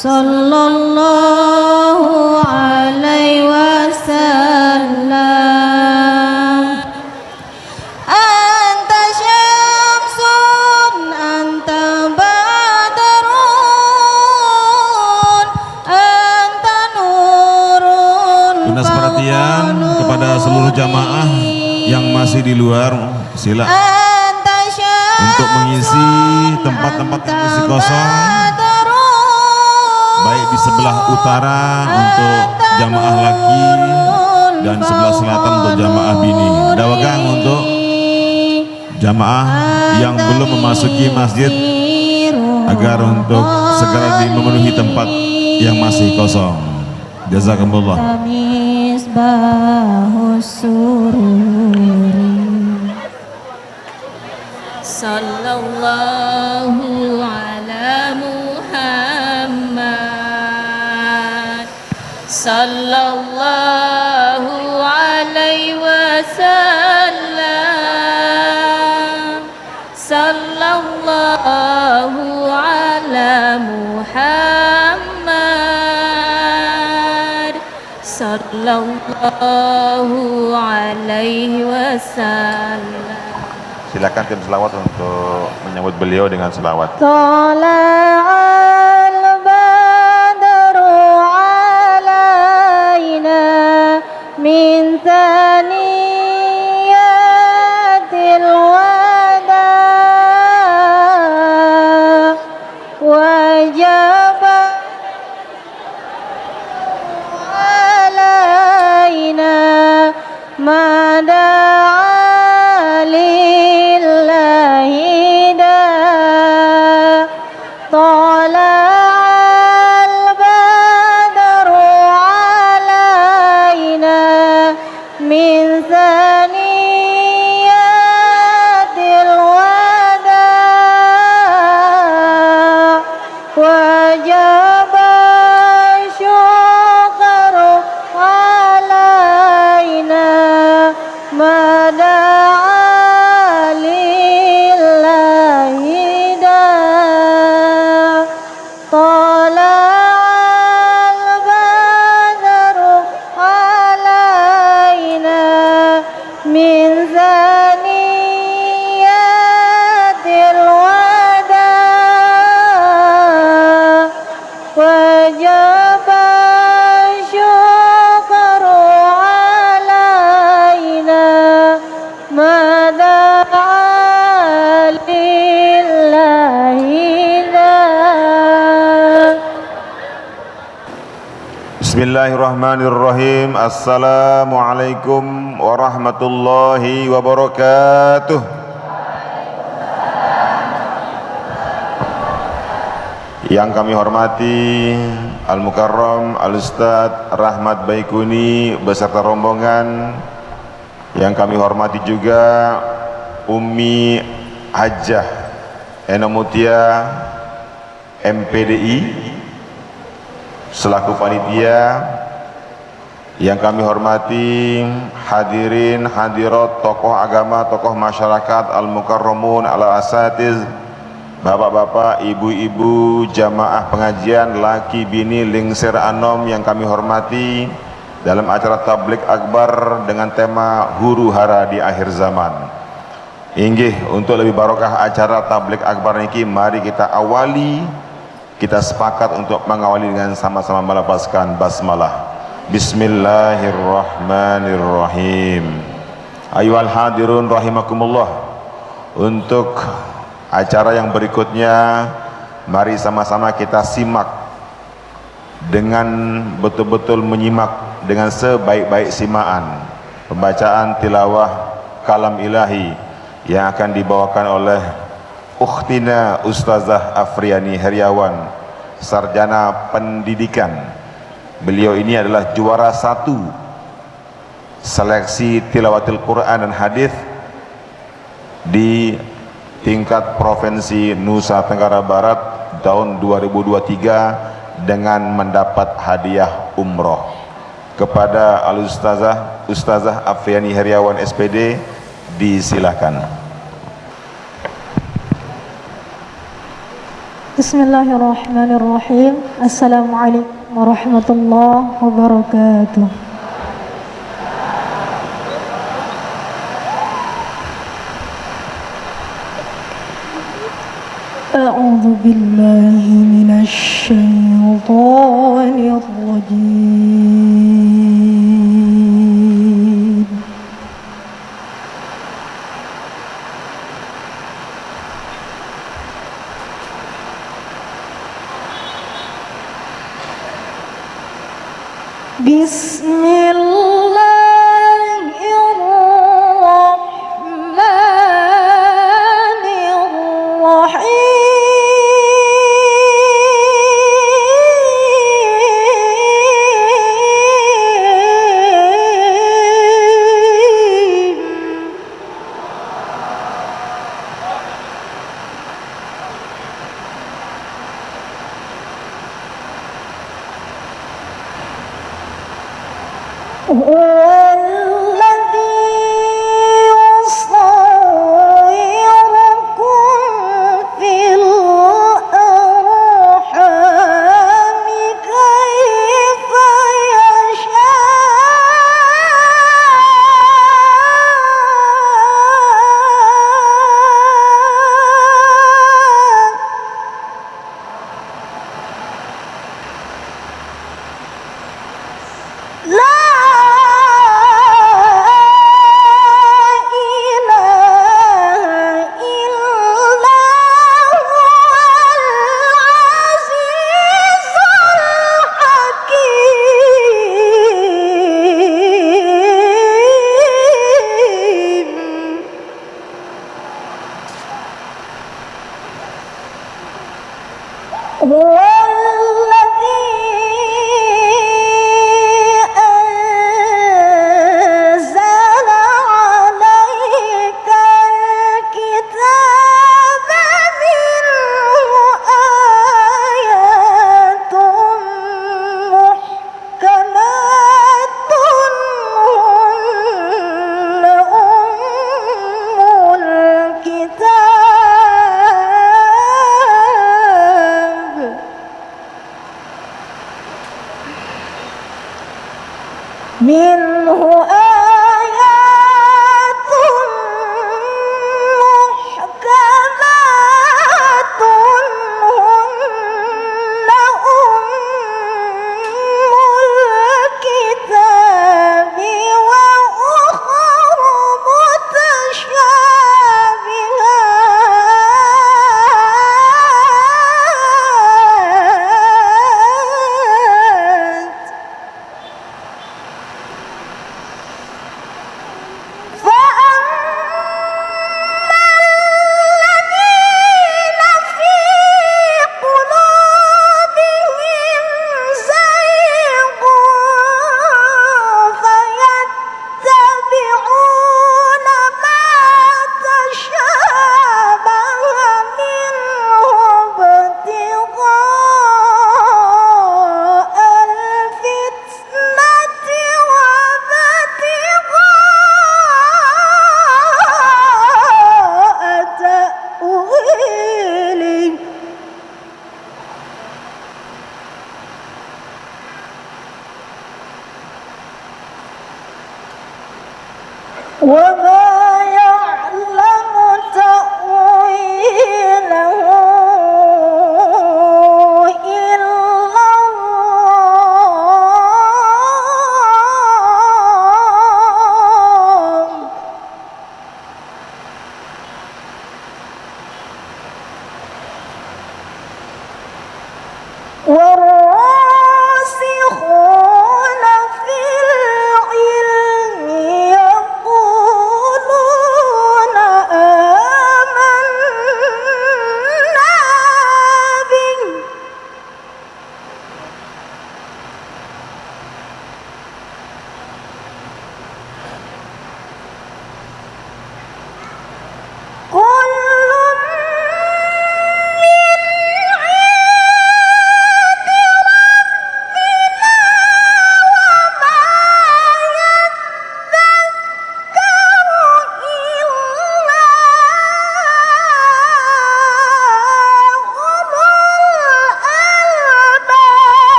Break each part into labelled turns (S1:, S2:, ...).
S1: Sallallahu alaihi wasallam. Anta syamsun, anta badrun, anta nurun.
S2: Tunas perhatian kepada seluruh jamaah yang masih di luar, sila untuk mengisi tempat-tempat yang masih kosong, baik di sebelah utara untuk jamaah laki dan sebelah selatan untuk jamaah bini. Dawagang untuk jamaah yang belum memasuki masjid agar untuk segera memenuhi tempat yang masih kosong. Jazakumullah.
S1: Sallallahu ala Muhammad, sallallahu alaihi wasallam, sallallahu ala Muhammad, sallallahu alaihi wasallam.
S2: Silakan tim selawat untuk menyambut beliau dengan selawat.
S1: Tala'al badru alaina min thaniyatil wada wajaba alaina mada'a
S2: Bismillahirrahmanirrahim. Assalamualaikum warahmatullahi wabarakatuh. Yang kami hormati Al-Mukarram Al-Ustadz Rahmat Baikuni beserta rombongan. Yang kami hormati juga Ummi Hajjah Enomutia MPDI selaku panitia. Yang kami hormati hadirin hadirat, tokoh agama, tokoh masyarakat, al-mukarramun ala asatiz, bapak-bapak, ibu-ibu, jamaah pengajian laki bini Lingsir Anom yang kami hormati dalam acara tablik akbar dengan tema huru hara di akhir zaman. Inggih, untuk lebih barokah acara tablik akbar niki, mari kita awali, kita sepakat untuk mengawali dengan sama-sama melafazkan basmalah. Bismillahirrahmanirrahim. Ayyuhal hadirun rahimakumullah. Untuk acara yang berikutnya, mari sama-sama kita simak dengan betul-betul menyimak dengan sebaik-baik simaan pembacaan tilawah kalam ilahi yang akan dibawakan oleh Ukhtina Ustazah Afriani Heriawan, sarjana pendidikan. Beliau ini adalah juara 1 seleksi tilawatil Quran dan hadis di tingkat provinsi Nusa Tenggara Barat tahun 2023 dengan mendapat hadiah umroh. Kepada Ustazah Afriani Heriawan SPD, disilakan.
S1: Bismillahirrahmanirrahim. Assalamualaikum warahmatullahi wabarakatuh. A'udzu billahi minasy syaithanir rajim.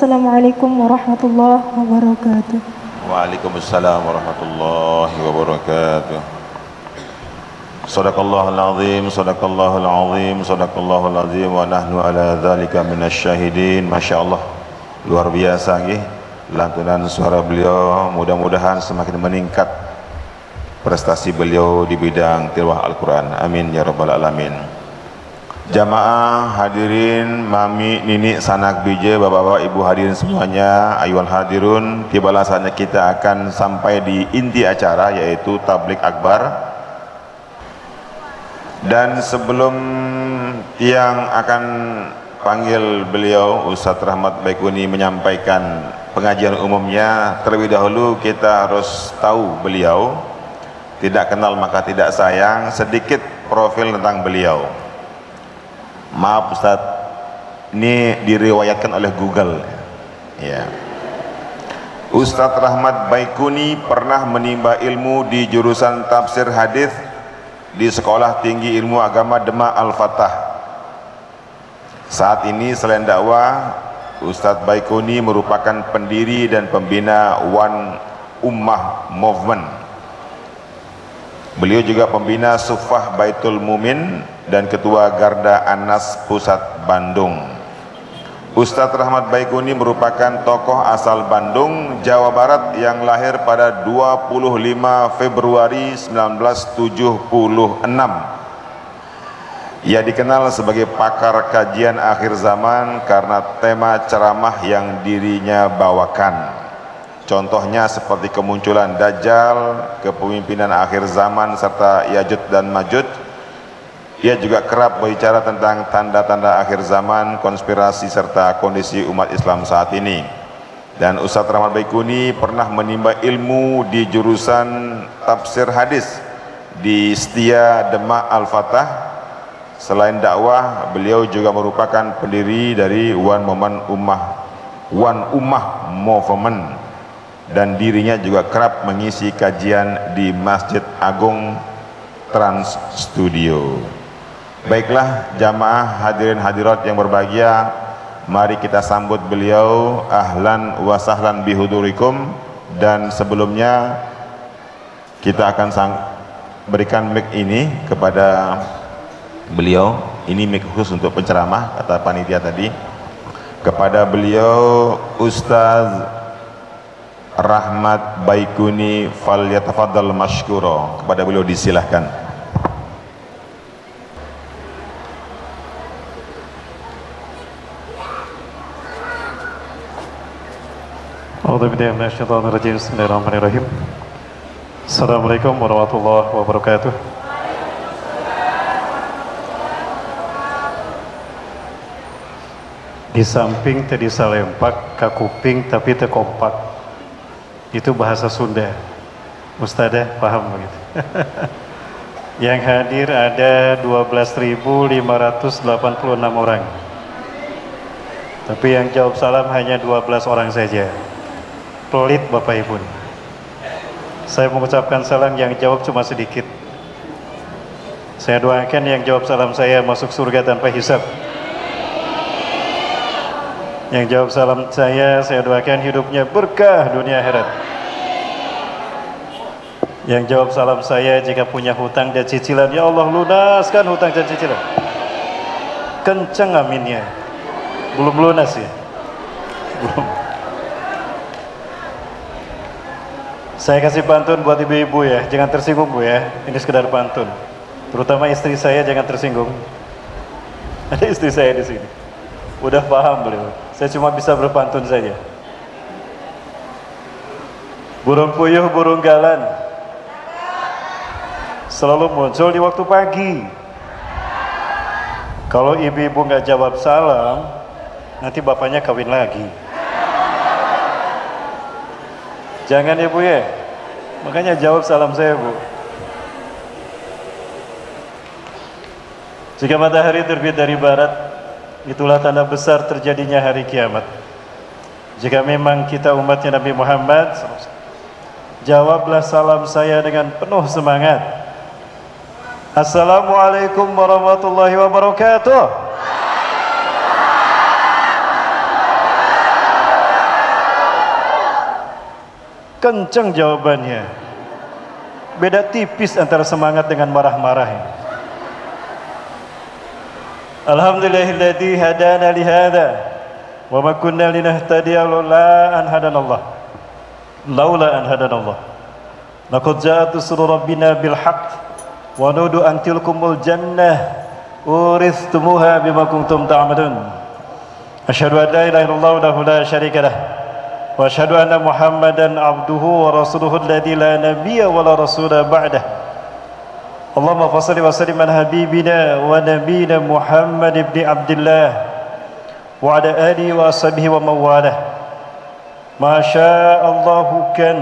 S1: Assalamualaikum warahmatullahi wabarakatuh.
S2: Waalaikumsalam warahmatullahi wabarakatuh. Sadaqallahul azim, sadaqallahul azim, sadaqallahul azim, wa nahnu ala dzalika minasyahidin. Masyaallah, luar biasa nggih lantunan suara beliau. Mudah-mudahan semakin meningkat prestasi beliau di bidang tilawah Al-Qur'an. Amin ya rabbal alamin. Jamaah hadirin, mami, nini, sanak bije, bapak-bapak, ibu hadirin semuanya, ayuhal hadirun, tibalah saatnya kita akan sampai di inti acara, yaitu tablik akbar. Dan sebelum yang akan panggil beliau Ustadz Rahmat Baikuni menyampaikan pengajian umumnya, terlebih dahulu kita harus tahu beliau. Tidak kenal maka tidak sayang. Sedikit profil tentang beliau. Maaf Ustadz, ini diriwayatkan oleh Google ya. Ustadz Rahmat Baikuni pernah menimba ilmu di jurusan tafsir hadis di Sekolah Tinggi Ilmu Agama Demak Al-Fatah. Saat ini selain dakwah, Ustadz Baikuni merupakan pendiri dan pembina One Ummah Movement. Beliau juga pembina Sufah Baitul Mumin dan Ketua Garda Anas Pusat Bandung. Ustadz Rahmat Baikuni merupakan tokoh asal Bandung, Jawa Barat yang lahir pada 25 Februari 1976. Ia dikenal sebagai pakar kajian akhir zaman karena tema ceramah yang dirinya bawakan. Contohnya seperti kemunculan Dajjal, kepemimpinan akhir zaman, serta Yajud dan Majud. Ia juga kerap berbicara tentang tanda-tanda akhir zaman, konspirasi, serta kondisi umat Islam saat ini. Dan Ustadz Rahmat Baikuni pernah menimba ilmu di jurusan tafsir hadis di Setia Demak Al-Fatah. Selain dakwah, beliau juga merupakan pendiri dari One Ummah Movement, dan dirinya juga kerap mengisi kajian di Masjid Agung Trans Studio. Baiklah jamaah hadirin hadirat yang berbahagia, mari kita sambut beliau. Ahlan wa sahlan bihudurikum. Dan sebelumnya kita akan berikan mic ini kepada beliau. Ini mic khusus untuk penceramah, kata panitia tadi. Kepada beliau Ustaz Rahmat Baikuni, falyatafaddal mashkura. Kepada beliau disilahkan.
S3: Bismillahirrahmanirrahim. Assalamualaikum warahmatullahi wabarakatuh. Di samping tadi salempak, kakuping tapi terkompak. Itu bahasa Sunda. Ustadzah paham begitu. Yang hadir ada 12.586 orang. Tapi yang jawab salam hanya 12 orang saja. Pelit Bapak Ibu. Saya mengucapkan salam, yang jawab cuma sedikit. Saya doakan yang jawab salam saya masuk surga tanpa hisab. Yang jawab salam saya doakan hidupnya berkah dunia akhirat. Yang jawab salam saya jika punya hutang dan cicilan, ya Allah lunaskan hutang dan cicilan. Kencang aminnya. Belum lunas ya? Belum. Saya kasih pantun buat ibu-ibu ya, jangan tersinggung Bu ya. Ini sekedar pantun. Terutama istri saya jangan tersinggung. Ada istri saya di sini. Udah paham beliau. Saya cuma bisa berpantun saja. Burung puyuh, burung galan selalu muncul di waktu pagi. Kalau ibu-ibu nggak jawab salam, nanti bapaknya kawin lagi. Jangan ya Bu ya. Makanya jawab salam saya Bu. Jika matahari terbit dari barat, itulah tanda besar terjadinya hari kiamat. Jika memang kita umatnya Nabi Muhammad, jawablah salam saya dengan penuh semangat. Assalamualaikum warahmatullahi wabarakatuh. kencang jawabannya. Beda tipis antara semangat dengan marah-marah. Alhamdulillahilladzi hadana li hadza wa ma kunna linahtadiya laula an hadanallah. Laula an hadanallah. Laqad ja'at rusulu rabbina bil haqq wa nudu an tilkumul jannah uristumuha bima kuntum ta'malun. Asyhadu an la ilaha illallah wahdahu la syarika lah wa asyhadu anna Muhammadan abduhu wa rasuluhu alladzi la nabiyya wa la rasula ba'dah. Allahumma fassalli wa sallim ala habibina wa nabiyina Muhammad ibn Abdullah wa ala alihi wa ashabihi wa mawalah. Ma sya'allahu kan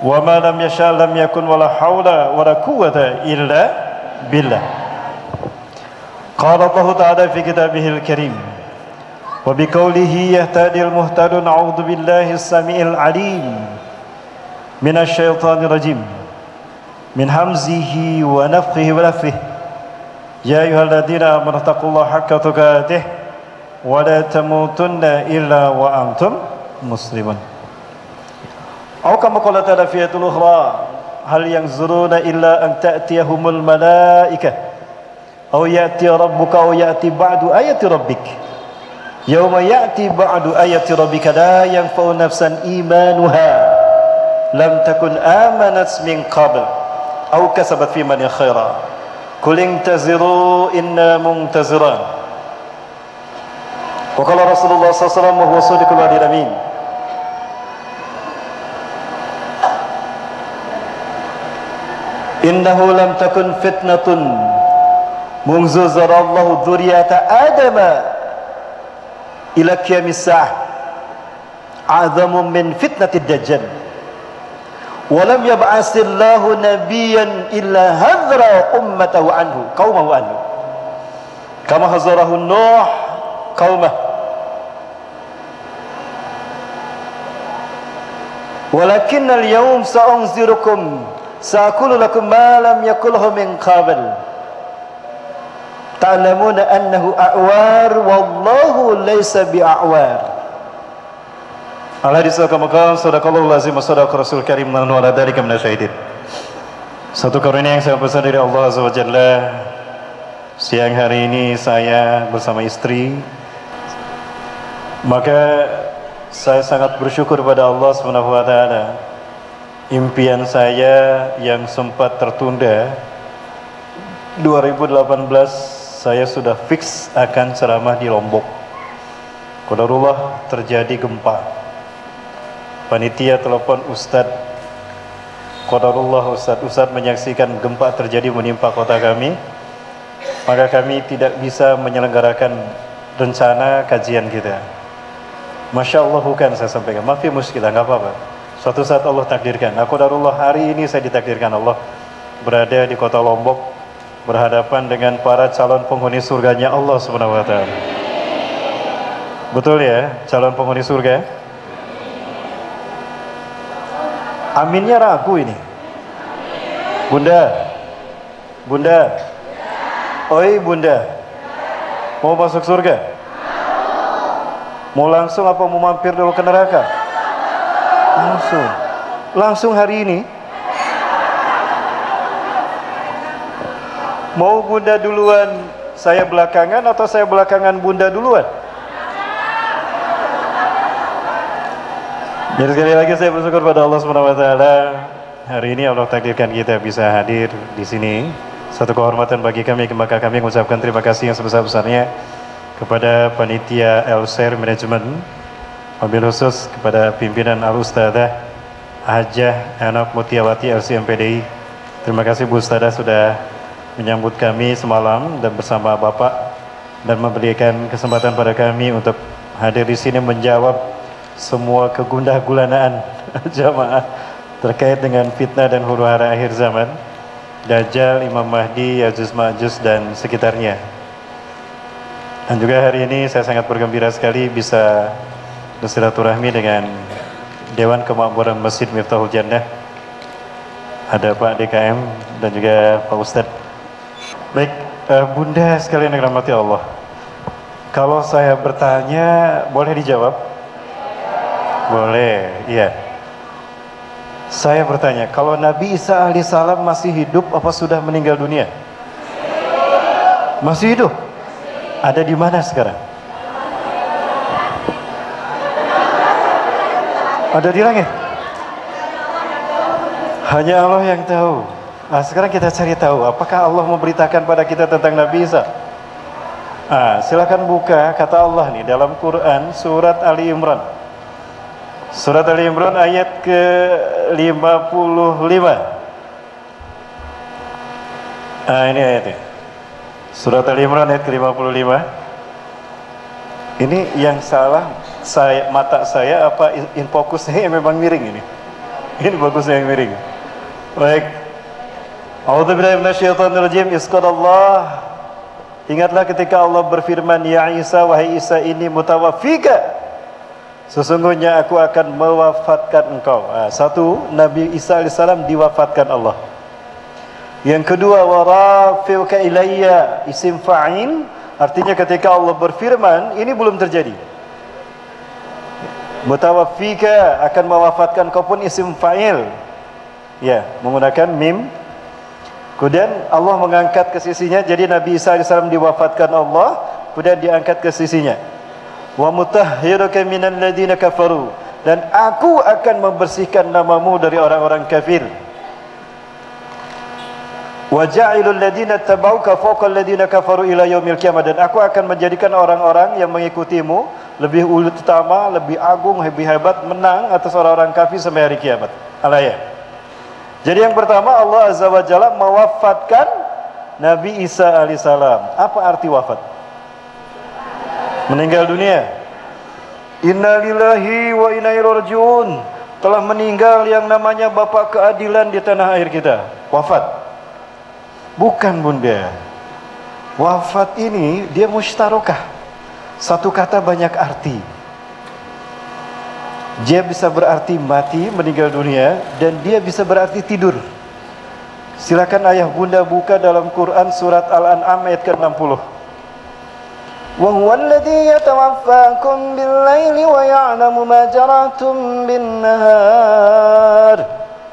S3: wa ma lam yasha' lam yakun wa la haula wa la quwwata illa billah. Qala Allah ta'ala fi kitabihil karim wa biqaulihi yahtadil muhtadun a'udzu billahi as-sami'il 'alim minasy syaithanir rajim min hamzihi wa nafthihi wa nafthihi. Ya ayyuhalladzina amanu taqullaha haqqa tuqatih wa la tamutunna illa wa antum muslimun. Aw kama qala ta'ala fi ayatil ukhra hal yanzuruna illa an ta'tiyahumul malaikah aw ya'ti rabbuka aw ya'ti ba'du ayati rabbik yauma ya'ti ba'du ayati rabbika la yanfa'u nafsan imanuha lam takun amanat min qabl aw kasabat fi man khaira qul intaziru inna muntaziran. Wa qala Rasulullah sallallahu alaihi wasallam wa huwa shadiqul wa'dil amin innahu lam takun fitnatun munzu zarallahu dzurriyyata adama ila qiyamis sa'ah a'zamu min fitnatid dajjal wa lam yab'asillahu nabiyyan illa hadzara ummatahu anhu qaumahu anhu kama hazarahu Nuh qaumah walakinnal yawm sa'unzirukum sa'aqulu lakum ma lam yakulhu min qabl ta'lamuna annahu a'war wallahu laysa bi'a'war. Al-hadits kama-kama sadaqallahu lazim wa sadaqa rasul karim wa ala dzalika minasyahidin. Satu karunia yang saya pesan dari Allah Azza wa Jalla. Siang hari ini saya bersama istri, maka saya sangat bersyukur pada Allah Subhanahu wa taala. Impian saya yang sempat tertunda 2018 saya sudah fix akan ceramah di Lombok. Qadarullah terjadi gempa. Panitia telepon Ustadz. Qadarullah Ustadz menyaksikan gempa terjadi menimpa kota kami. Maka kami tidak bisa menyelenggarakan rencana kajian kita. Masya Allah bukan saya sampaikan. Maaf ya muskilah, nggak apa-apa. Suatu saat Allah takdirkan. Qadarullah hari ini saya ditakdirkan Allah berada di kota Lombok, berhadapan dengan para calon penghuni surganya Allah Subhanahu wa taala. Betul ya, calon penghuni surga? Aminnya ragu ini. Bunda. Bunda. Oi Bunda. Mau masuk surga? Mau langsung apa mau mampir dulu ke neraka? Langsung. Langsung hari ini. Mau Bunda duluan, saya belakangan atau saya belakangan Bunda duluan? Jadi sekali lagi saya bersyukur pada Allah Subhanahu wa taala. Hari ini Allah takdirkan kita bisa hadir di sini. Satu kehormatan bagi kami, maka kami mengucapkan terima kasih yang sebesar-besarnya kepada panitia Elser Manajemen, wabil khusus kepada pimpinan Al-Ustadzah Hajah Anak Mutiawati LCMPDI. Terima kasih Bu Ustadzah sudah menyambut kami semalam dan bersama Bapak dan memberikan kesempatan pada kami untuk hadir di sini menjawab semua kegundah gulanaan jamaah terkait dengan fitnah dan huru-hara akhir zaman, Dajjal, Imam Mahdi, Ya'juj Ma'juj dan sekitarnya. Dan juga hari ini saya sangat bergembira sekali bisa bersilaturahmi dengan Dewan Kemakmuran Masjid Miftahul Jannah. Ada Pak DKM dan juga Pak Ustadz. Baik, Bunda sekalian yang dirahmati Allah. Kalau saya bertanya, boleh dijawab? Boleh, iya. Saya bertanya, kalau Nabi Isa alaihissalam masih hidup apa sudah meninggal dunia? Masih hidup. Ada di mana sekarang? Ada di langit. Hanya Allah yang tahu. Nah, sekarang kita cari tahu apakah Allah memberitakan pada kita tentang Nabi Isa. Silakan buka kata Allah nih dalam Quran surat Ali Imran. Surat Ali Imran ayat ke-55. Ini ayatnya. Surat Ali Imran ayat ke-55. Ini yang salah mata saya apa in fokusnya memang miring ini. Ini fokusnya yang miring. Baik. A'udzubillahi minasyaitonirrajim. Isqadallah. Ingatlah ketika Allah berfirman, ya Isa, wahai Isa ini mutawaffika. Sesungguhnya aku akan mewafatkan engkau. Satu, Nabi Isa alaihissalam diwafatkan Allah. Yang kedua, warafiuka ilayya, isim fa'il, artinya ketika Allah berfirman, ini belum terjadi. Mutawaffika, akan mewafatkan kau pun isim fa'il. Ya, menggunakan mim. Kemudian Allah mengangkat ke sisinya, jadi Nabi Isa AS diwafatkan Allah, kemudian diangkat ke sisinya. Wa mutahhiruka minal ladina kafaru, dan aku akan membersihkan namamu dari orang-orang kafir. Wa ja'ilul ladina tabauka fawqa alladina kafaru ila yaumil qiyamah, dan aku akan menjadikan orang-orang yang mengikutimu lebih utama, lebih agung, lebih hebat, menang atas orang-orang kafir sampai hari kiamat. Al-ayat. Jadi yang pertama, Allah Azza wa Jalla mewafatkan Nabi Isa alaihissalam. Apa arti wafat? Meninggal dunia. Inna lillahi wa inna ilaihi rajiun. Telah meninggal yang namanya Bapak keadilan di tanah air kita. Wafat. Bukan bunda. Wafat ini dia mustarokah. Satu kata banyak arti. Dia bisa berarti mati, meninggal dunia, dan dia bisa berarti tidur. Silakan ayah bunda buka dalam Quran surat Al-An'am ayat ke-60. Wa huwa alladhi yatawaffakum bil-laili wa ya'lamu ma jaratum bin-nahar.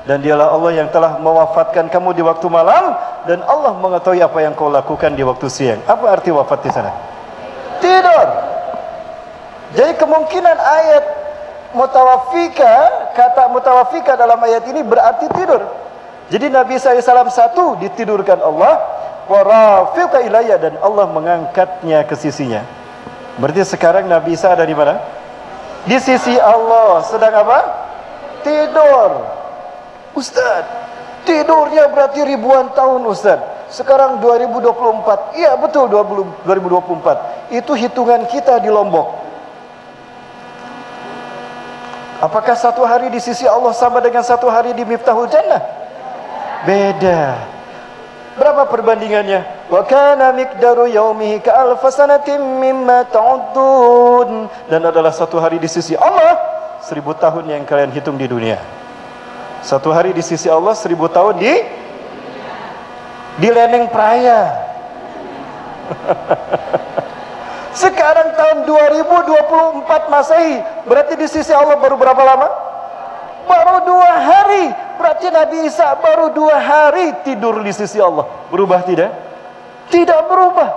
S3: Dan dialah Allah yang telah mewafatkan kamu di waktu malam, dan Allah mengetahui apa yang kau lakukan di waktu siang. Apa arti wafat di sana? Tidur. Jadi kemungkinan ayat mutawaffika, kata mutawaffika dalam ayat ini berarti tidur. Jadi Nabi SAW satu ditidurkan Allah, wa rafiuka ilayya, dan Allah mengangkatnya ke sisinya. Berarti sekarang Nabi Isa ada di mana? Di sisi Allah. Sedang apa? Tidur. Ustaz, tidurnya berarti ribuan tahun Ustaz. Sekarang 2024. Iya betul, 2024. Itu hitungan kita di Lombok. Apakah satu hari di sisi Allah sama dengan satu hari di Miftahul Jannah? Beda. Berapa perbandingannya? Wa kana miqdaru yaumihi ka alfa sanatin mimma ta'uddun. Dan adalah satu hari di sisi Allah 1000 tahun yang kalian hitung di dunia. Satu hari di sisi Allah 1000 tahun di Leneng Praya. Sekarang tahun 2024 Masehi, berarti di sisi Allah baru berapa lama? Baru 2 hari. Berarti Nabi Isa baru 2 hari tidur di sisi Allah. Berubah tidak? Tidak berubah.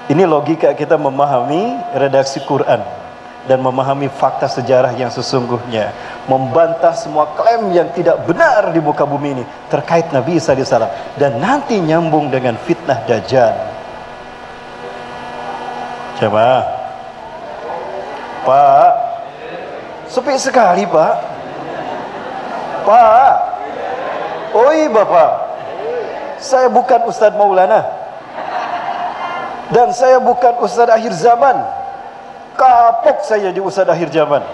S3: Ini logika kita memahami redaksi Quran dan memahami fakta sejarah yang sesungguhnya, membantah semua klaim yang tidak benar di muka bumi ini terkait Nabi Isa AS, dan nanti nyambung dengan fitnah Dajjal. Coba Pak, sepi sekali Pak. Pak, oi Bapak, saya bukan Ustadz Maulana, dan saya bukan Ustadz akhir zaman. Kapok saya di Ustadz akhir zaman.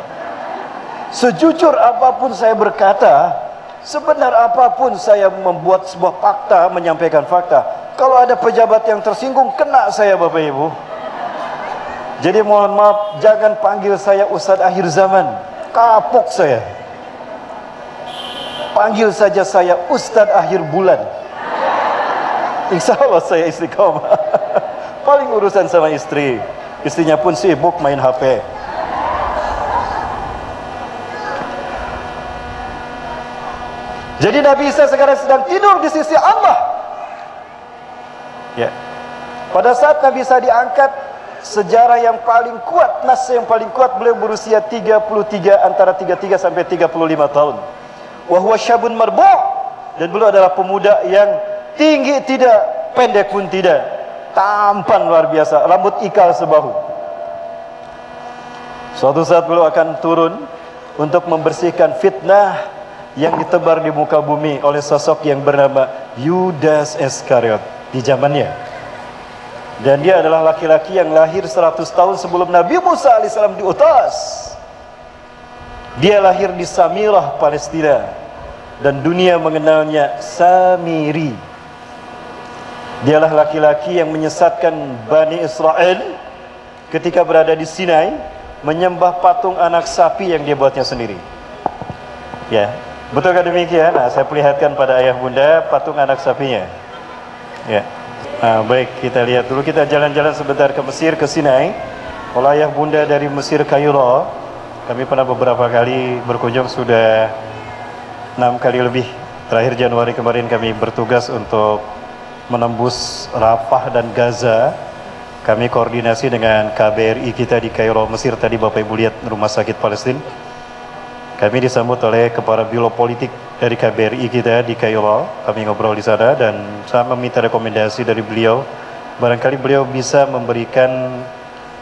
S3: Sejujur apapun saya berkata, sebenar apapun saya membuat sebuah fakta, menyampaikan fakta, kalau ada pejabat yang tersinggung, kena saya Bapak Ibu. Jadi mohon maaf, jangan panggil saya Ustadz akhir zaman. Kapok saya. Panggil saja saya Ustadz akhir bulan. Insya Allah saya istiqomah. Paling urusan sama istri. Istrinya pun sibuk main HP.
S4: Jadi Nabi Isa sekarang sedang tidur di sisi Allah. Ya. Pada saat Nabi Isa diangkat, sejarah yang paling kuat, nas yang paling kuat, beliau berusia 33, antara 33 sampai 35 tahun. Wa huwa syabun marbu', dan beliau adalah pemuda yang tinggi tidak, pendek pun tidak, tampan luar biasa, rambut ikal sebahu. Suatu saat beliau akan turun untuk membersihkan fitnah yang ditebar di muka bumi oleh sosok yang bernama Yudas Iskariot di zamannya. Dan dia adalah laki-laki yang lahir 100 tahun sebelum Nabi Musa alaihissalam diutus. Dia lahir di Samirah, Palestina, dan dunia mengenalnya Samiri. Dialah laki-laki yang menyesatkan Bani Israel ketika berada di Sinai, menyembah patung anak sapi yang dia buatnya sendiri. Ya, betulkah demikian? Nah, saya perlihatkan pada ayah bunda patung anak sapinya. Ya. Baik, kita lihat dulu, kita jalan-jalan sebentar ke Mesir, ke Sinai. Kalau ayah bunda dari Mesir, Kairo, kami pernah beberapa kali berkunjung, sudah 6 kali lebih. Terakhir Januari kemarin kami bertugas untuk menembus Rafah dan Gaza. Kami koordinasi dengan KBRI kita di Kairo, Mesir. Tadi Bapak Ibu lihat rumah sakit Palestina. Kami disambut oleh kepala biro politik dari KBRI kita di Kairo. Kami ngobrol di sana dan saya meminta rekomendasi dari beliau. Barangkali beliau bisa memberikan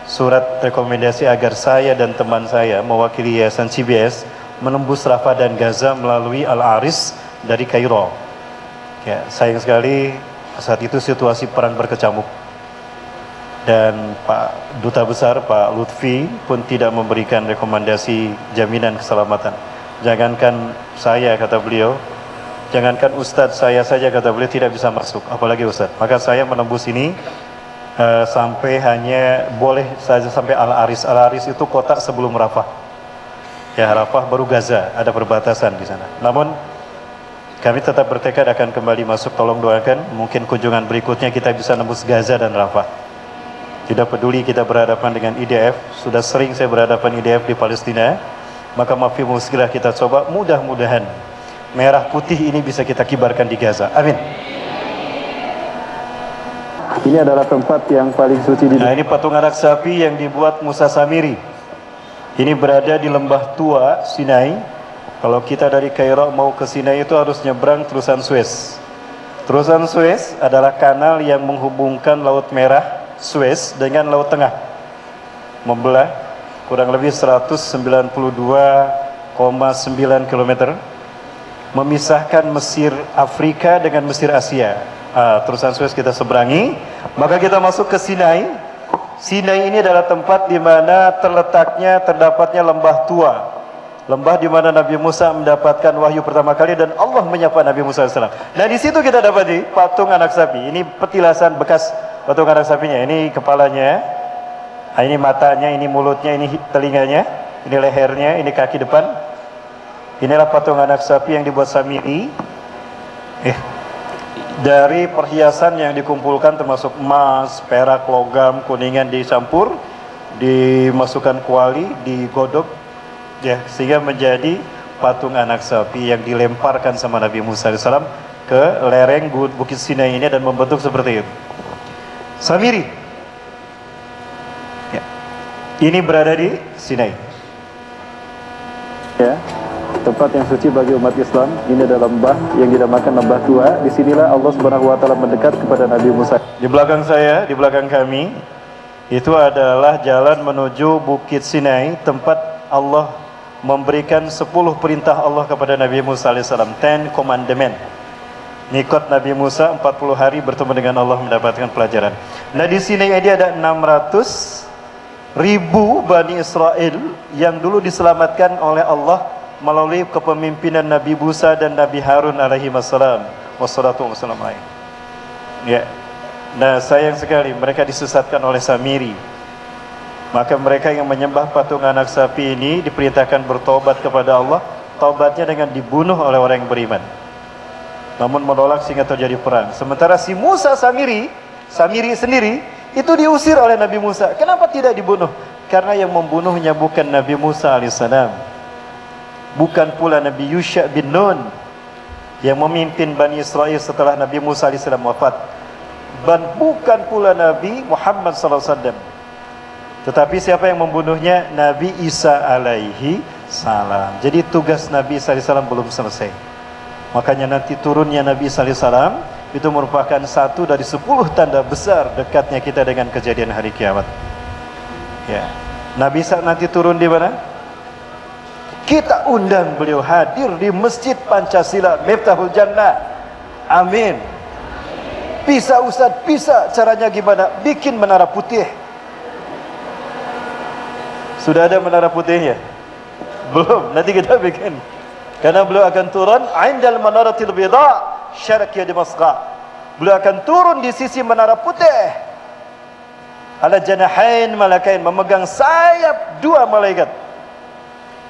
S4: surat rekomendasi agar saya dan teman saya mewakili Yayasan CBS menembus Rafah dan Gaza melalui Al-Aris dari Kairo. Ya, sayang sekali saat itu situasi perang berkecamuk. Dan Pak Duta Besar, Pak Lutfi pun tidak memberikan rekomendasi jaminan keselamatan. Jangankan saya, kata beliau, jangankan Ustadz, saya saja, kata beliau, tidak bisa masuk, apalagi Ustadz. Maka saya menembus ini sampai hanya boleh saja sampai Al-Aris. Al-Aris itu kota sebelum Rafah. Ya, Rafah baru Gaza, ada perbatasan di sana. Namun kami tetap bertekad akan kembali masuk. Tolong doakan, mungkin kunjungan berikutnya kita bisa nembus Gaza dan Rafah. Tidak peduli kita berhadapan dengan IDF, sudah sering saya berhadapan IDF di Palestina, maka mafhum segera kita coba, mudah-mudahan merah putih ini bisa kita kibarkan di Gaza. Amin. Ini adalah tempat yang paling suci di dunia. Nah, ini patung anak sapi yang dibuat Musa Samiri. Ini berada di lembah tua Sinai. Kalau kita dari Kairo mau ke Sinai itu harus nyebrang terusan Suez. Terusan Suez adalah kanal yang menghubungkan Laut Merah, Suez dengan Laut Tengah, membelah kurang lebih 192,9 km, memisahkan Mesir Afrika dengan Mesir Asia. Terusan Suez kita seberangi, maka kita masuk ke Sinai. Sinai ini adalah tempat di mana terdapatnya lembah tua, lembah di mana Nabi Musa mendapatkan wahyu pertama kali dan Allah menyapa Nabi Musa AS. Nah, di situ kita dapati patung anak sapi. Ini petilasan bekas patung anak sapinya. Ini kepalanya, ini matanya, ini mulutnya, ini telinganya, ini lehernya, ini kaki depan. Inilah patung anak sapi yang dibuat Samiri. Dari perhiasan yang dikumpulkan termasuk emas, perak, logam, kuningan dicampur, dimasukkan kuali, digodok, ya, sehingga menjadi patung anak sapi yang dilemparkan sama Nabi Musa AS ke lereng Bukit Sinai ini dan membentuk seperti itu. Samiri, ya. Ini berada di Sinai, ya, tempat yang suci bagi umat Islam. Ini adalah lembah yang dinamakan lembah tua. Disinilah Allah Subhanahu Wa Taala mendekat kepada Nabi Musa. Di belakang saya, di belakang kami, itu adalah jalan menuju Bukit Sinai, tempat Allah memberikan 10 perintah Allah kepada Nabi Musa alaihissalam, 10 commandment. Mikot Nabi Musa 40 hari bertemu dengan Allah mendapatkan pelajaran. Nah, di sini ada 600.000 Bani Israel yang dulu diselamatkan oleh Allah melalui kepemimpinan Nabi Musa dan Nabi Harun alaihi wassalam. Wassalatu wassalamu alaihi. Ya. Nah, sayang sekali mereka disesatkan oleh Samiri. Maka mereka yang menyembah patung anak sapi ini diperintahkan bertobat kepada Allah. Taubatnya dengan dibunuh oleh orang yang beriman. Namun menolak sehingga terjadi perang. Sementara si Musa Samiri sendiri itu diusir oleh Nabi Musa. Kenapa tidak dibunuh? Karena yang membunuhnya bukan Nabi Musa alaihissalam, bukan pula Nabi Yusha bin Nun. yang memimpin Bani Israel setelah Nabi Musa AS wafat, dan bukan pula Nabi Muhammad SAW. Tetapi siapa yang membunuhnya? Nabi Isa alaihi salam. Jadi tugas Nabi Isa alaihi salam belum selesai. Makanya nanti turunnya Nabi Isa alaihi salam itu merupakan satu dari 10 tanda besar dekatnya kita dengan kejadian hari kiamat. Ya. Nabi Isa nanti turun di mana? Kita undang beliau hadir di Masjid Pancasila, Miftahul Jannah. Amin. Bisa Ustaz, bisa. Caranya gimana? Bikin menara putih. Sudah ada menara putihnya? Belum, nanti kita bikin. Karena beliau akan turun indal manaratil bidha syarqiyya Damasqus. Beliau akan turun di sisi menara putih. Ala janahain malakain, memegang sayap 2 malaikat.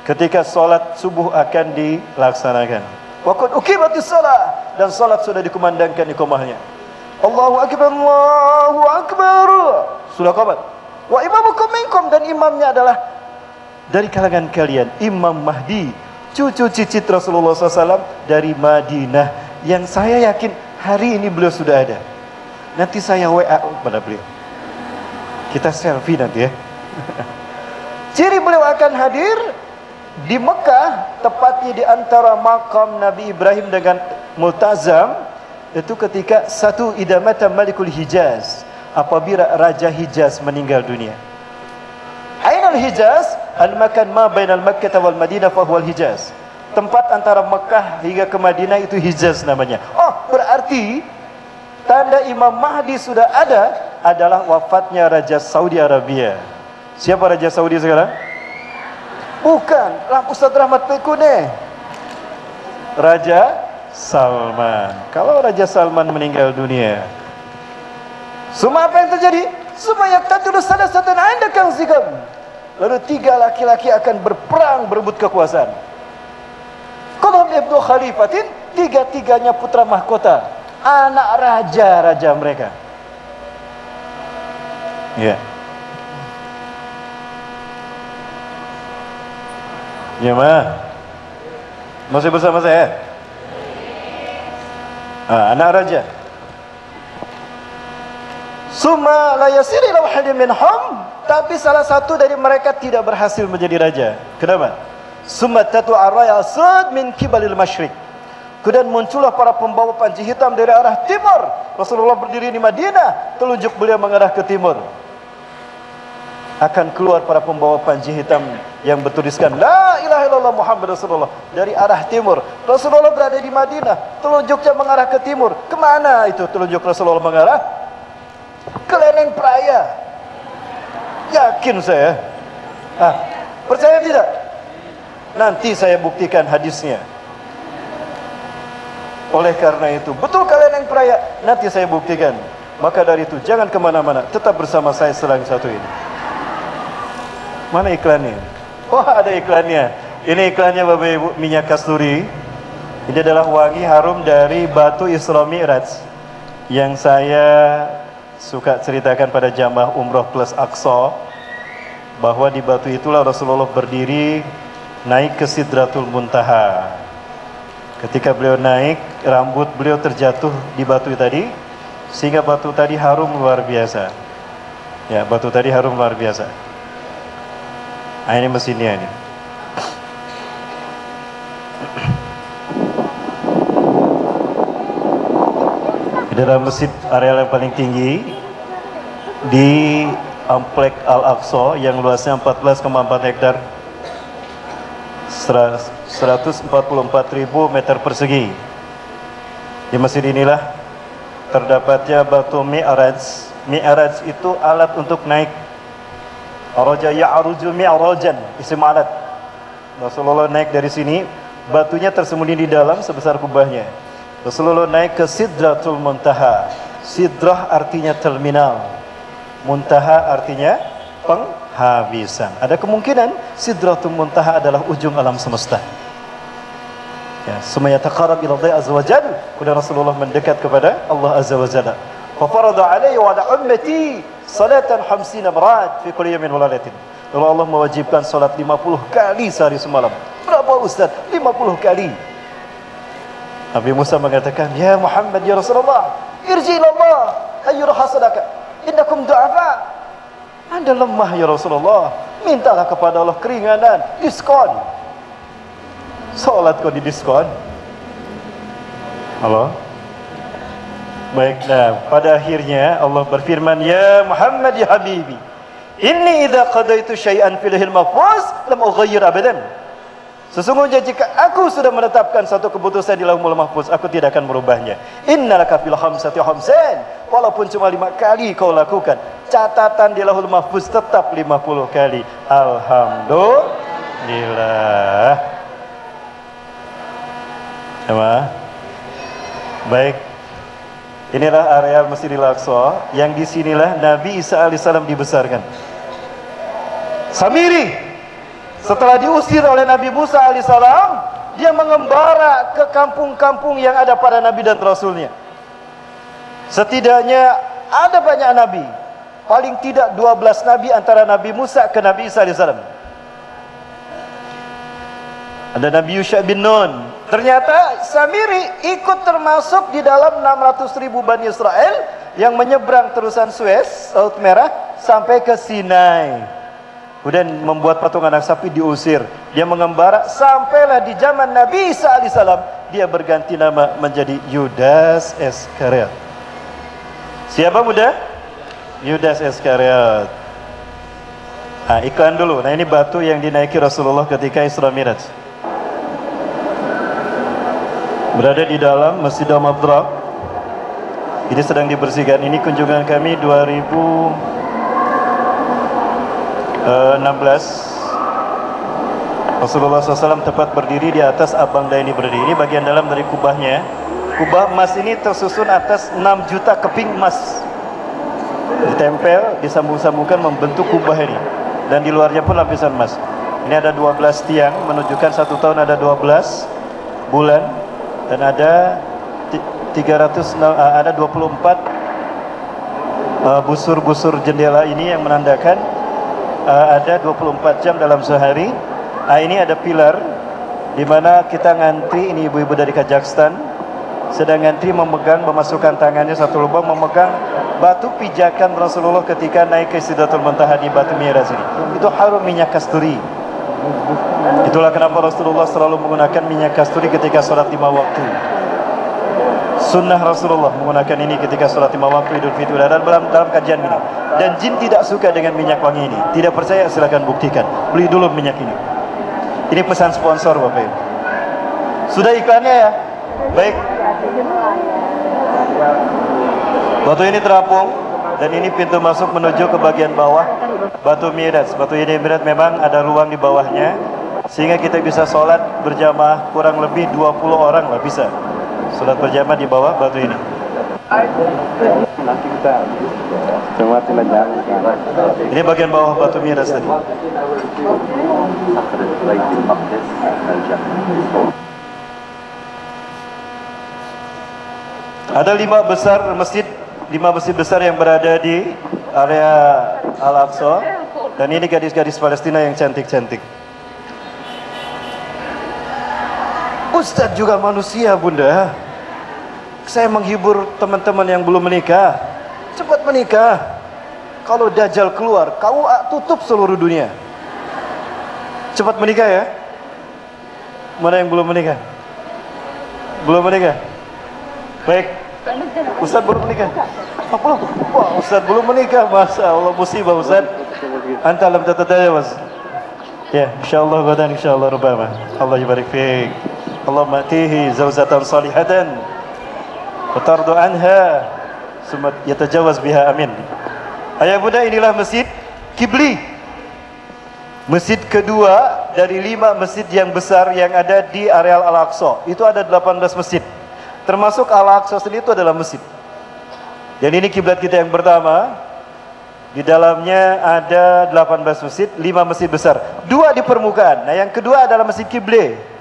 S4: Ketika solat subuh akan dilaksanakan. Waqad uqimatis shalah, dan solat sudah dikumandangkan iqamahnya. Allahu akbar, Allahu akbar. Sudah qamat. Wa imamukum minkum, dan imamnya adalah dari kalangan kalian, Imam Mahdi, cucu cicit Rasulullah SAW dari Madinah, yang saya yakin hari ini beliau sudah ada. Nanti saya WA pada beliau. Kita selfie nanti ya. Ciri beliau akan hadir di Mekah, tepatnya di antara makam Nabi Ibrahim dengan Multazam, itu ketika satu idamatan Malikul Hijaz, apabila Raja Hijaz meninggal dunia. Ainal Hijaz, al-makan ma bainal Makkah wal Madinah fahuwal Hijaz. Tempat antara Mekah hingga ke Madinah itu Hijaz namanya. Oh, berarti tanda Imam Mahdi sudah ada adalah wafatnya Raja Saudi Arabia. Siapa Raja Saudi sekarang? Bukan, Ustaz Rahmat Pekune. Raja Salman. Kalau Raja Salman meninggal dunia, semua apa yang terjadi? Semua yang tatulu salah satu anda kang zigam. Lalu 3 laki-laki akan berperang berebut kekuasaan. Qadham ibnu Khalifatin, 3-3-nya putra mahkota, anak raja-raja mereka. Ya. Ya mah, masih bersama saya? Anak raja. Summa la yasiri ila wahidin minhum, tapi salah satu dari mereka tidak berhasil menjadi raja. Kenapa? Summa tatu araya asad min kibalil masyriq. Kemudian muncullah para pembawa panji hitam dari arah timur. Rasulullah berdiri di Madinah, telunjuk beliau mengarah ke timur. Akan keluar para pembawa panji hitam yang bertuliskan La ilaha illallah Muhammad Rasulullah dari arah timur. Rasulullah berada di Madinah, telunjuknya mengarah ke timur. Kemana itu telunjuk Rasulullah mengarah? Ke Leneng Praya. Yakin saya. Percaya tidak? Nanti saya buktikan hadisnya. Oleh karena itu, betul ke Leneng Praya? Nanti saya buktikan. Maka dari itu jangan kemana-mana, tetap bersama saya selang satu ini. Mana iklannya? Wah, ada iklannya. Ini iklannya Bapak Ibu, minyak kasturi. Ini adalah wangi harum dari Batu Isra Mi'raj yang saya suka ceritakan pada jamaah umroh plus Aqsa, bahwa di batu itulah Rasulullah berdiri naik ke Sidratul Muntaha. Ketika beliau naik, rambut beliau terjatuh di batu tadi, sehingga batu tadi harum luar biasa. Ya, batu tadi harum luar biasa. Ini mesinnya ini. Di dalam masjid area yang paling tinggi di Amplek Al-Aqsa yang luasnya 14,4 hektar, 144.000 meter persegi. Di masjid inilah terdapatnya batu Mi'raj. Mi'raj itu alat untuk naik. Araja ya'ruju mi'rajan, isim alat. Rasulullah naik dari sini, batunya tersembunyi di dalam sebesar kubahnya. Rasulullah naik ke Sidratul Muntaha. Sidrah artinya terminal, Muntaha artinya penghabisan. Ada kemungkinan Sidratul Muntaha adalah ujung alam semesta. Ya, summa yataqarrab ila Allah azza wa jalla. Kemudian Rasulullah mendekat kepada Allah azza wa jalla. Fa farada alayhi wa ala ummati salatan 50 marat fi kulli yawmin wa lailatin. Lalu Allah mewajibkan salat 50 kali sehari semalam. Berapa Ustaz? 50 kali. Nabi Musa mengatakan, "Ya Muhammad, ya Rasulullah, irji ilallah ayyurah hasadaka, innakum du'afa." Anda lemah ya Rasulullah, mintalah kepada Allah keringanan, diskon. Salat kau di diskon. Allah. Baik, nah pada akhirnya Allah berfirman, "Ya Muhammad ya Habibi, inni idza qadaitu syai'an fil lahil mahfuz lam ughayyir abadan." Sesungguhnya jika aku sudah menetapkan satu keputusan di Lauhul Mahfuz, aku tidak akan merubahnya. Innalaka fil khamsati khamsan. Walaupun cuma 5 kali kau lakukan, catatan di Lauhul Mahfuz tetap 50 kali. Alhamdulillah. Sama. Baik. Inilah area Masjidil Aqsa yang disinilah Nabi Isa alaihissalam dibesarkan. Samiri setelah diusir oleh Nabi Musa alaihissalam, dia mengembara ke kampung-kampung yang ada pada Nabi dan Rasulnya. Setidaknya ada banyak Nabi, paling tidak 12 Nabi antara Nabi Musa ke Nabi Isa alaihissalam. Ada Nabi Yusha bin Nun. Ternyata Samiri ikut termasuk di dalam 600.000 Bani Israel yang menyeberang terusan Suez, Laut Merah, sampai ke Sinai. Kemudian membuat patung anak sapi, diusir. Dia mengembara sampailah di zaman Nabi Isa alaihissalam, dia berganti nama menjadi Yudas Iskariot. Siapa muda? Yudas Iskariot. Nah, iklan dulu. Nah, ini batu yang dinaiki Rasulullah ketika Isra Miraj. Berada di dalam Masjid Al-Madrak. Ini sedang dibersihkan. Ini kunjungan kami 2016. Rasulullah SAW tepat berdiri di atas Abang Daini berdiri. Ini bagian dalam dari kubahnya. Kubah emas ini tersusun atas 6 juta keping emas, ditempel, disambung-sambungkan membentuk kubah ini. Dan di luarnya pun lapisan emas. Ini ada 12 tiang, menunjukkan 1 tahun ada 12 bulan. Dan ada 24 busur-busur jendela ini yang menandakan ada 24 jam dalam sehari. Ini ada pilar di mana kita ngantri. Ini ibu-ibu dari Kazakhstan sedang ngantri memasukkan tangannya satu lubang, memegang batu pijakan Rasulullah ketika naik ke Sidratul Muntaha di Batu Mi'raj ini. Itu harum minyak kasturi. Itulah kenapa Rasulullah selalu menggunakan minyak kasturi ketika sholat 5 waktu. Sunnah Rasulullah menggunakan ini ketika sholat 5 waktu Idul Fitri dan dalam kajian ini. Dan jin tidak suka dengan minyak wangi ini. Tidak percaya silakan buktikan. Beli dulu minyak ini. Ini pesan sponsor Bapak Ibu. Sudah iklannya ya? Baik. Batu ini terapung dan ini pintu masuk menuju ke bagian bawah Batu Mi'raj. Batu ini Mi'raj memang ada ruang di bawahnya sehingga kita bisa sholat berjamaah kurang lebih 20 orang lah bisa. Sholat berjamaah di bawah batu ini.
S5: Nanti kita cuma jalan.
S4: Ini bagian bawah Batu Mi'raj tadi. Ada 5 masjid besar yang berada di area Al-Aqsa. Dan ini gadis-gadis Palestina yang cantik-cantik. Ustadz juga manusia bunda. Saya menghibur teman-teman yang belum menikah. Cepat menikah. Kalau Dajjal keluar, kau tutup seluruh dunia. Cepat menikah ya. Mana yang belum menikah? Belum menikah? Baik. Ustadz belum menikah? Apa? Wah, Ustadz belum menikah. Masya Allah, musibah Ustadz. Anta lam tatadayawaz. Ya, insyaallah gadan insyaallah rubama. Allah yubarik fiik. Allah matihi zawjatan salihatan wa tardu anha summa yatajawaz biha, amin. Ayah bunda, inilah masjid Kibli. Masjid kedua dari 5 masjid yang besar yang ada di areal Al-Aqsa. Itu ada 18 masjid. Termasuk Al-Aqsa sendiri itu adalah masjid. Dan ini kiblat kita yang pertama. Di dalamnya ada 18 masjid, 5 masjid besar. 2 di permukaan. Nah, yang kedua adalah Masjid Kibli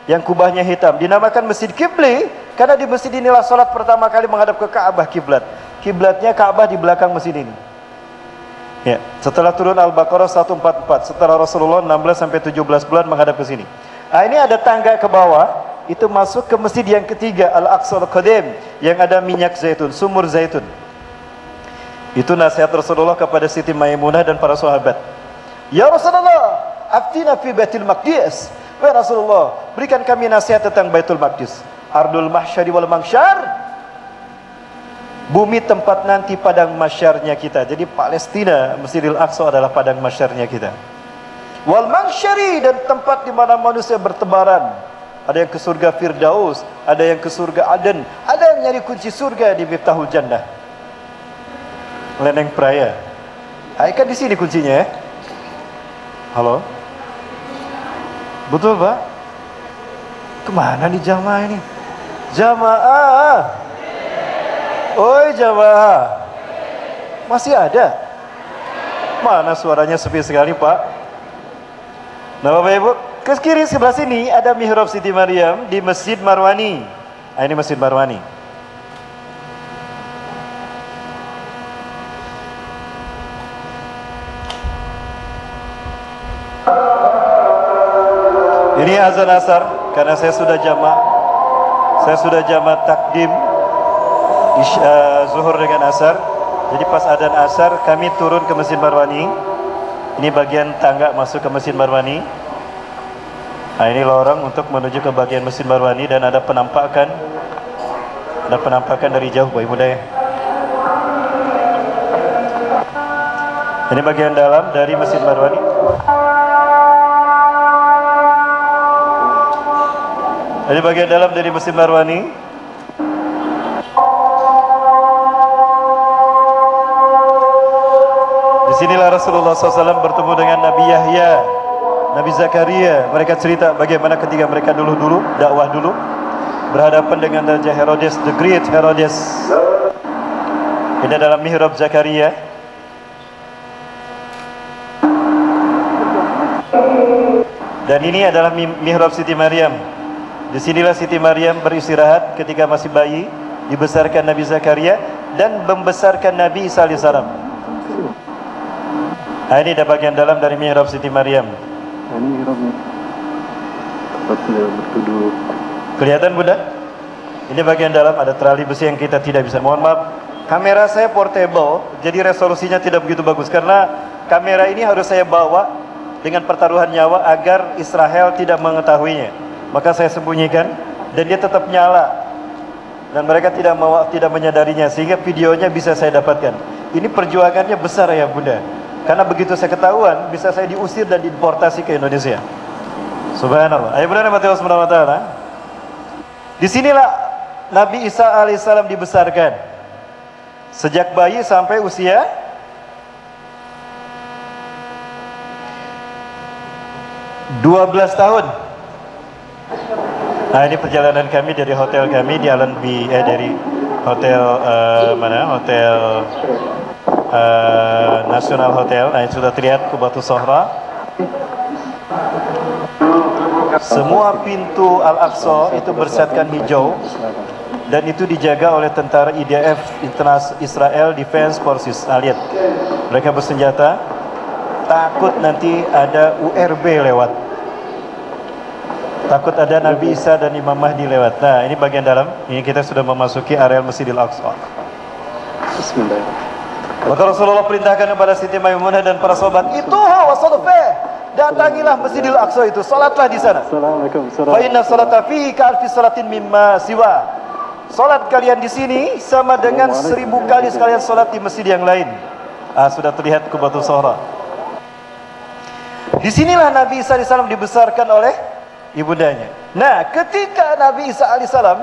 S4: yang kubahnya hitam. Dinamakan Masjid Kibli karena di masjid inilah salat pertama kali menghadap ke Ka'bah kiblat. Kiblatnya Ka'bah di belakang masjid ini. Ya, setelah turun Al-Baqarah 144, setelah Rasulullah 16 sampai 17 bulan menghadap ke sini. Nah, ini ada tangga ke bawah. itu masuk ke masjid yang ketiga, Al-Aqsa Al-Qadim, yang ada minyak zaitun, sumur zaitun. Itu nasihat Rasulullah kepada Siti Maimunah dan para sahabat. Ya Rasulullah, aftina fi Baitul Maqdis. Wahai Rasulullah, berikan kami nasihat tentang Baitul Maqdis. Ardul mahsyari wal mahsyar, bumi tempat nanti padang masyarnya kita. Jadi Palestina, Masjidil Aqsa adalah padang masyarnya kita. Wal mahsyari, dan tempat di mana manusia bertebaran. Ada yang ke surga Firdaus, ada yang ke surga Aden, ada yang nyari kunci surga di Miftahul Jannah. Leneng Praya. Kan di sini kuncinya ya. Halo? Betul Pak? Kemana nih jamaah ini? Jamaah. Oi jamaah. Masih ada? Mana suaranya sepi sekali Pak? Nah Bapak Ibu, ke kiri sebelah sini ada mihrab Siti Maryam di Masjid Marwani. Nah, ini Masjid Marwani. Ini azan asar, karena saya sudah jamak takdim zuhur dengan asar. Jadi pas adzan asar kami turun ke Masjid Marwani. Ini bagian tangga masuk ke Masjid Marwani. Nah, ini lorong untuk menuju ke bagian Masjid Marwani, dan ada penampakan dari jauh Bapak Ibu daya. Ini bagian dalam dari Masjid Marwani. Ini bagian dalam dari Masjid Marwani. Disinilah Rasulullah SAW bertemu dengan Nabi Yahya, Nabi Zakaria. Mereka cerita bagaimana ketika mereka dulu dakwah dulu berhadapan dengan Raja Herodes, the Great Herodes. Ini dalam mihrab Zakaria. Dan ini adalah mihrab Siti Maryam. Disinilah Siti Maryam beristirahat ketika masih bayi, dibesarkan Nabi Zakaria dan membesarkan Nabi Isa alaihissalam. Nah, ini ada bagian dalam dari mihrab Siti Maryam.
S5: Ini mihrabnya tempat beliau berduduk.
S4: Kelihatan Bunda? Ini bagian dalam, ada terali besi yang kita tidak bisa. Mohon maaf, kamera saya portable, jadi resolusinya tidak begitu bagus karena kamera ini harus saya bawa dengan pertaruhan nyawa agar Israel tidak mengetahuinya. Maka saya sembunyikan dan dia tetap nyala, dan mereka tidak menyadarinya, sehingga videonya bisa saya dapatkan. Ini perjuangannya besar ya Bunda, karena begitu saya ketahuan bisa saya diusir dan dideportasi ke Indonesia. Subhanallah. Ayo Bunda rahmati Allah Subhanahu wa taala. Disinilah Nabi Isa alaihissalam dibesarkan sejak bayi sampai usia 12 tahun. Nah, ini perjalanan kami dari hotel kami di Allenby, dari hotel Hotel National Hotel. Nah, sudah terlihat Qubatus Sohra. Semua pintu Al-Aqsa itu bersatkan hijau, dan itu dijaga oleh tentara IDF, Israel Defense Forces. Nah, lihat, mereka bersenjata, takut nanti ada URB lewat. Takut ada Nabi Isa dan Imam Mahdi lewat. Nah, ini bagian dalam. Ini kita sudah memasuki areal Masjidil Aqsa.
S5: Bismillah.
S4: Maka Rasulullah perintahkan kepada Siti Maimunah dan para sahabat, itu wasalafeh, datangilah Masjidil Aqsa itu, salatlah di sana.
S5: Assalamualaikum.
S4: Fa inna salata fihi ka'alfi salatin mimma siwa. Salat kalian di sini sama dengan 1000 kali sekalian salat di masjid yang lain. Sudah terlihat Qubatus Sohra. Disinilah Nabi Isa AS dibesarkan oleh ibundanya. Nah, ketika Nabi Isa alaihissalam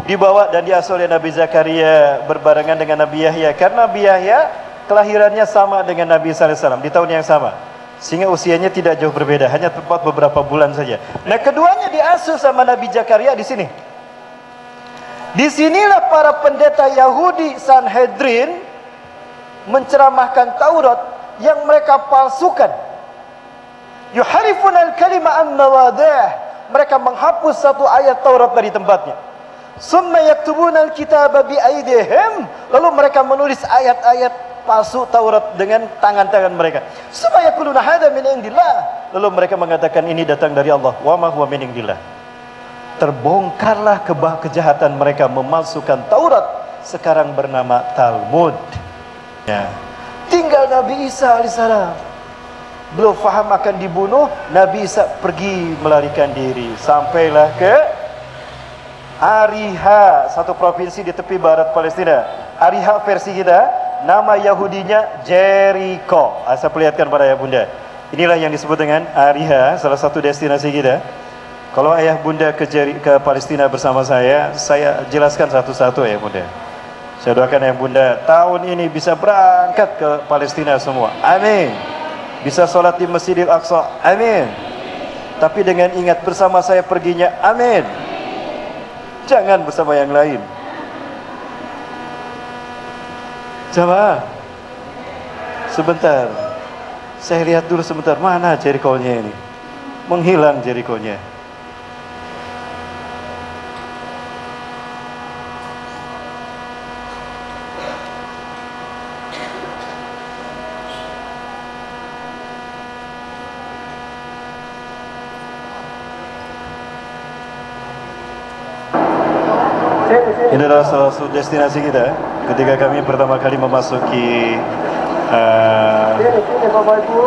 S4: dibawa dan diasuh oleh Nabi Zakaria berbarengan dengan Nabi Yahya, karena Nabi Yahya kelahirannya sama dengan Nabi Isa alaihissalam di tahun yang sama, sehingga usianya tidak jauh berbeda, hanya tepat beberapa bulan saja. Nah, keduanya diasuh sama Nabi Zakaria di sini. Disinilah para pendeta Yahudi Sanhedrin menceramahkan Taurat yang mereka palsukan. Yuharifun al-kalima an mawadih. Mereka menghapus satu ayat Taurat dari tempatnya. Summa yaktubuna al-kitaba bi aydihim. Lalu mereka menulis ayat-ayat palsu Taurat dengan tangan-tangan mereka. Summa yaquluna hadza min indillah. Lalu mereka mengatakan ini datang dari Allah. Wa ma huwa min indillah. Terbongkarlah kejahatan mereka memalsukan Taurat, sekarang bernama Talmud. Ya. Tinggal Nabi Isa alaihissalam, belum faham akan dibunuh, Nabi Isa pergi melarikan diri. Sampailah ke Ariha, satu provinsi di tepi barat Palestina. Ariha versi kita, nama Yahudinya Jericho. Saya perlihatkan pada ayah bunda. Inilah yang disebut dengan Ariha, salah satu destinasi kita. Kalau ayah bunda ke Palestina bersama saya jelaskan satu-satu ayah bunda. Saya doakan ayah bunda tahun ini bisa berangkat ke Palestina semua. Amin. Bisa sholat di Masjidil Aqsa. Amin. Tapi dengan ingat bersama saya perginya. Amin. Jangan bersama yang lain. Jamaah, sebentar. Saya lihat dulu sebentar, mana Jericho-nya ini? Menghilang Jericho-nya. Ini adalah salah satu destinasi kita ketika kami pertama kali memasuki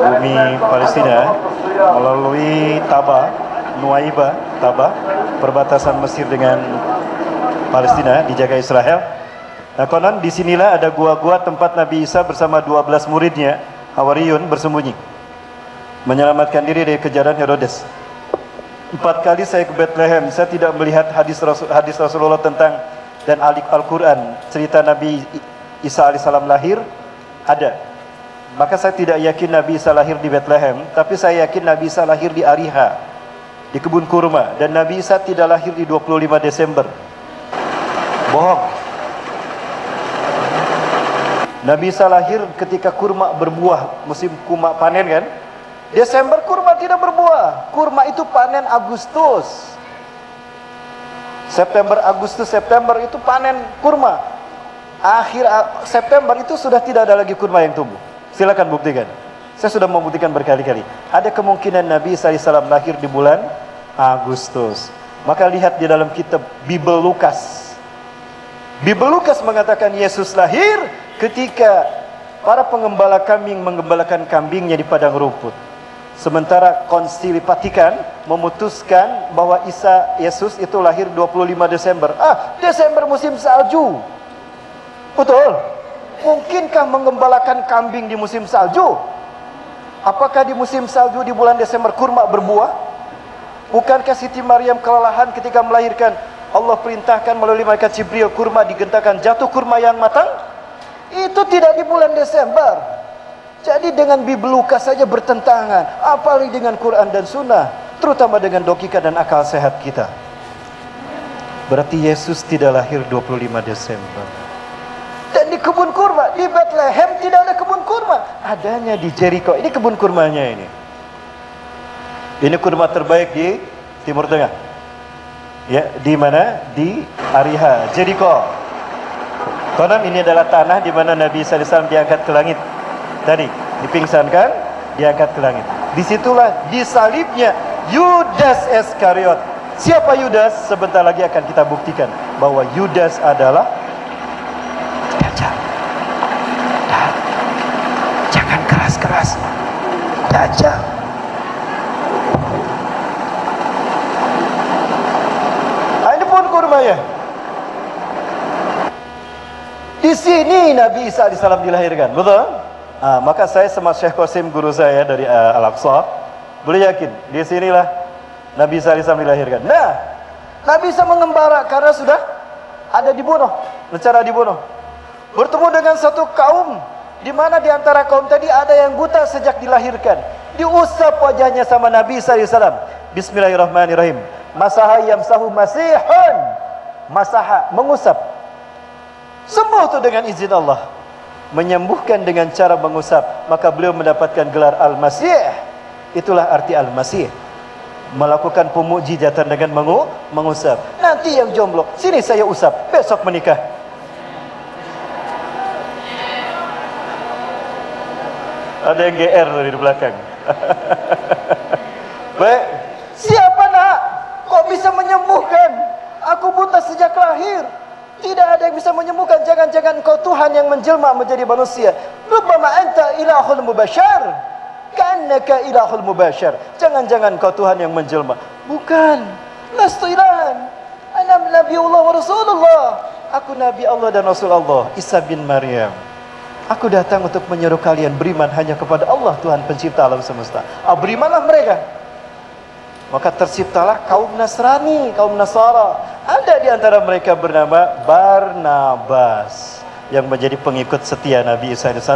S4: bumi Palestina melalui Taba, Nuaiba, Taba, perbatasan Mesir dengan Palestina dijaga Israel. Nah, konon disinilah ada gua-gua tempat Nabi Isa bersama 12 muridnya, Hawariyun, bersembunyi, menyelamatkan diri dari kejaran Herodes. 4 kali saya ke Bethlehem, saya tidak melihat hadis Rasulullah tentang dan Al-Quran cerita Nabi Isa alaihissalam lahir ada. Maka saya tidak yakin Nabi Isa lahir di Bethlehem, tapi saya yakin Nabi Isa lahir di Ariha, di kebun kurma, dan Nabi Isa tidak lahir di 25 Desember. Bohong. Nabi Isa lahir ketika kurma berbuah, musim kurma panen kan? Desember kurma tidak berbuah. Kurma itu panen Agustus. September, Agustus, September itu panen kurma. Akhir September itu sudah tidak ada lagi kurma yang tumbuh. Silakan buktikan. Saya sudah membuktikan berkali-kali. Ada kemungkinan Nabi Isa alaihissalam lahir di bulan Agustus. Maka lihat di dalam kitab Bible Lukas. Bible Lukas mengatakan Yesus lahir ketika para pengembala kambing menggembalakan kambingnya di padang rumput. Sementara Konsili Vatikan memutuskan bahwa Yesus itu lahir 25 Desember. Desember musim salju. Betul. Mungkinkah menggembalakan kambing di musim salju? Apakah di musim salju di bulan Desember kurma berbuah? Bukankah Siti Maryam kelelahan ketika melahirkan? Allah perintahkan melalui malaikat Jibril kurma digentakan, jatuh kurma yang matang. Itu tidak di bulan Desember. Jadi dengan Bible Lukas saja bertentangan, apalagi dengan Quran dan Sunnah, terutama dengan logika dan akal sehat kita. Berarti Yesus tidak lahir 25 Desember. Dan di kebun kurma, di Bethlehem tidak ada kebun kurma, adanya di Jericho. Ini kebun kurmanya ini. Ini kurma terbaik di Timur Tengah. Ya, di mana? Di Ariha, Jericho. Konon ini adalah tanah di mana Nabi Isa alaihissalam diangkat ke langit. Tadi dipingsankan, diangkat ke langit. Disitulah disalibnya Yudas Iskariot. Siapa Yudas? Sebentar lagi akan kita buktikan bahwa Yudas adalah Dajjal. Jangan keras-keras. Dajjal. Ini pun kurmanya. Di sini Nabi Isa alaihissalam dilahirkan, betul? Maka saya sama Syekh Qasim, guru saya dari Al-Aqsa, boleh yakin di sinilah Nabi Isa alaihissalam dilahirkan. Nah, Nabi Isa mengembara karena sudah ada dibunuh, rencana dibunuh. Bertemu dengan satu kaum di mana di antara kaum tadi ada yang buta sejak dilahirkan. Diusap wajahnya sama Nabi Isa alaihissalam. Bismillahirrahmanirrahim. Masaha yamsahu masihun. Masaha, mengusap. Sembuh itu dengan izin Allah. Menyembuhkan dengan cara mengusap, maka beliau mendapatkan gelar Al-Masih. Itulah arti Al-Masih, melakukan pemukjizatan dengan mengusap. Nanti yang jomblo, sini saya usap, besok menikah. Ada yang GR dari belakang. Baik, siapa nak? Kok bisa menyembuhkan? Aku buta sejak lahir. Tidak ada yang bisa menyembuhkan. Jangan-jangan engkau Tuhan yang menjelma menjadi manusia. Rubbama anta ilahul mubashar, ka'annaka ilahul mubashar. Jangan-jangan engkau Tuhan yang menjelma. Bukan. Lastu ilahan. Ana Nabiullah wa Rasulullah. Aku Nabi Allah dan Rasul Allah, Isa bin Maryam. Aku datang untuk menyuruh kalian beriman hanya kepada Allah, Tuhan pencipta alam semesta. Berimanlah mereka. Maka terciptalah kaum Nasrani, kaum Nasara. Ada di antara mereka bernama Barnabas, yang menjadi pengikut setia Nabi Isa AS.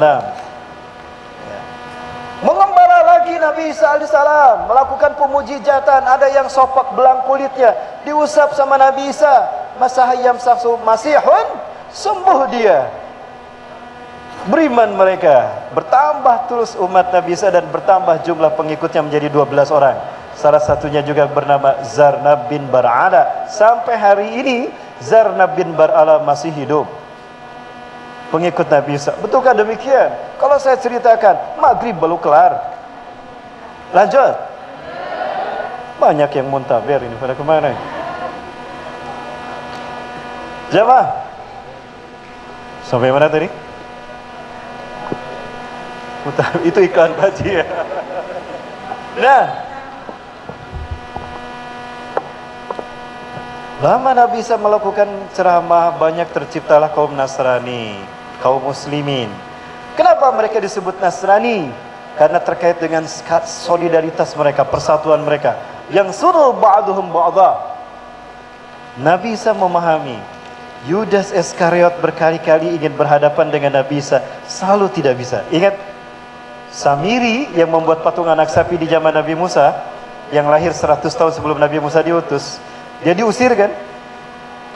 S4: Mengembara lagi Nabi Isa AS, melakukan pemujizatan. Ada yang sopak belang kulitnya, diusap sama Nabi Isa. Masahayam sahsu masihun, sembuh dia. Beriman mereka, bertambah terus umat Nabi Isa dan bertambah jumlah pengikutnya menjadi 12 orang. Salah satunya juga bernama Zarnab bin Bar'ala. Sampai hari ini Zarnab bin Bar'ala masih hidup, pengikut Nabi Isa. Betulkah demikian? Kalau saya ceritakan, maghrib baru kelar. Lanjut. Banyak yang muntaber ini, pada kemana? Jamaah, sampai mana tadi? Itu iklan baji ya. Nah, lama Nabi Isa melakukan ceramah, banyak terciptalah kaum Nasrani, kaum Muslimin. Kenapa mereka disebut Nasrani? Karena terkait dengan solidaritas mereka, persatuan mereka. Yang suruh ba'duhum ba'da. Nabi Isa memahami. Yudas Iskariot berkali-kali ingin berhadapan dengan Nabi Isa, selalu tidak bisa. Ingat Samiri yang membuat patung anak sapi di zaman Nabi Musa, yang lahir 100 tahun sebelum Nabi Musa diutus. Dia diusir kan?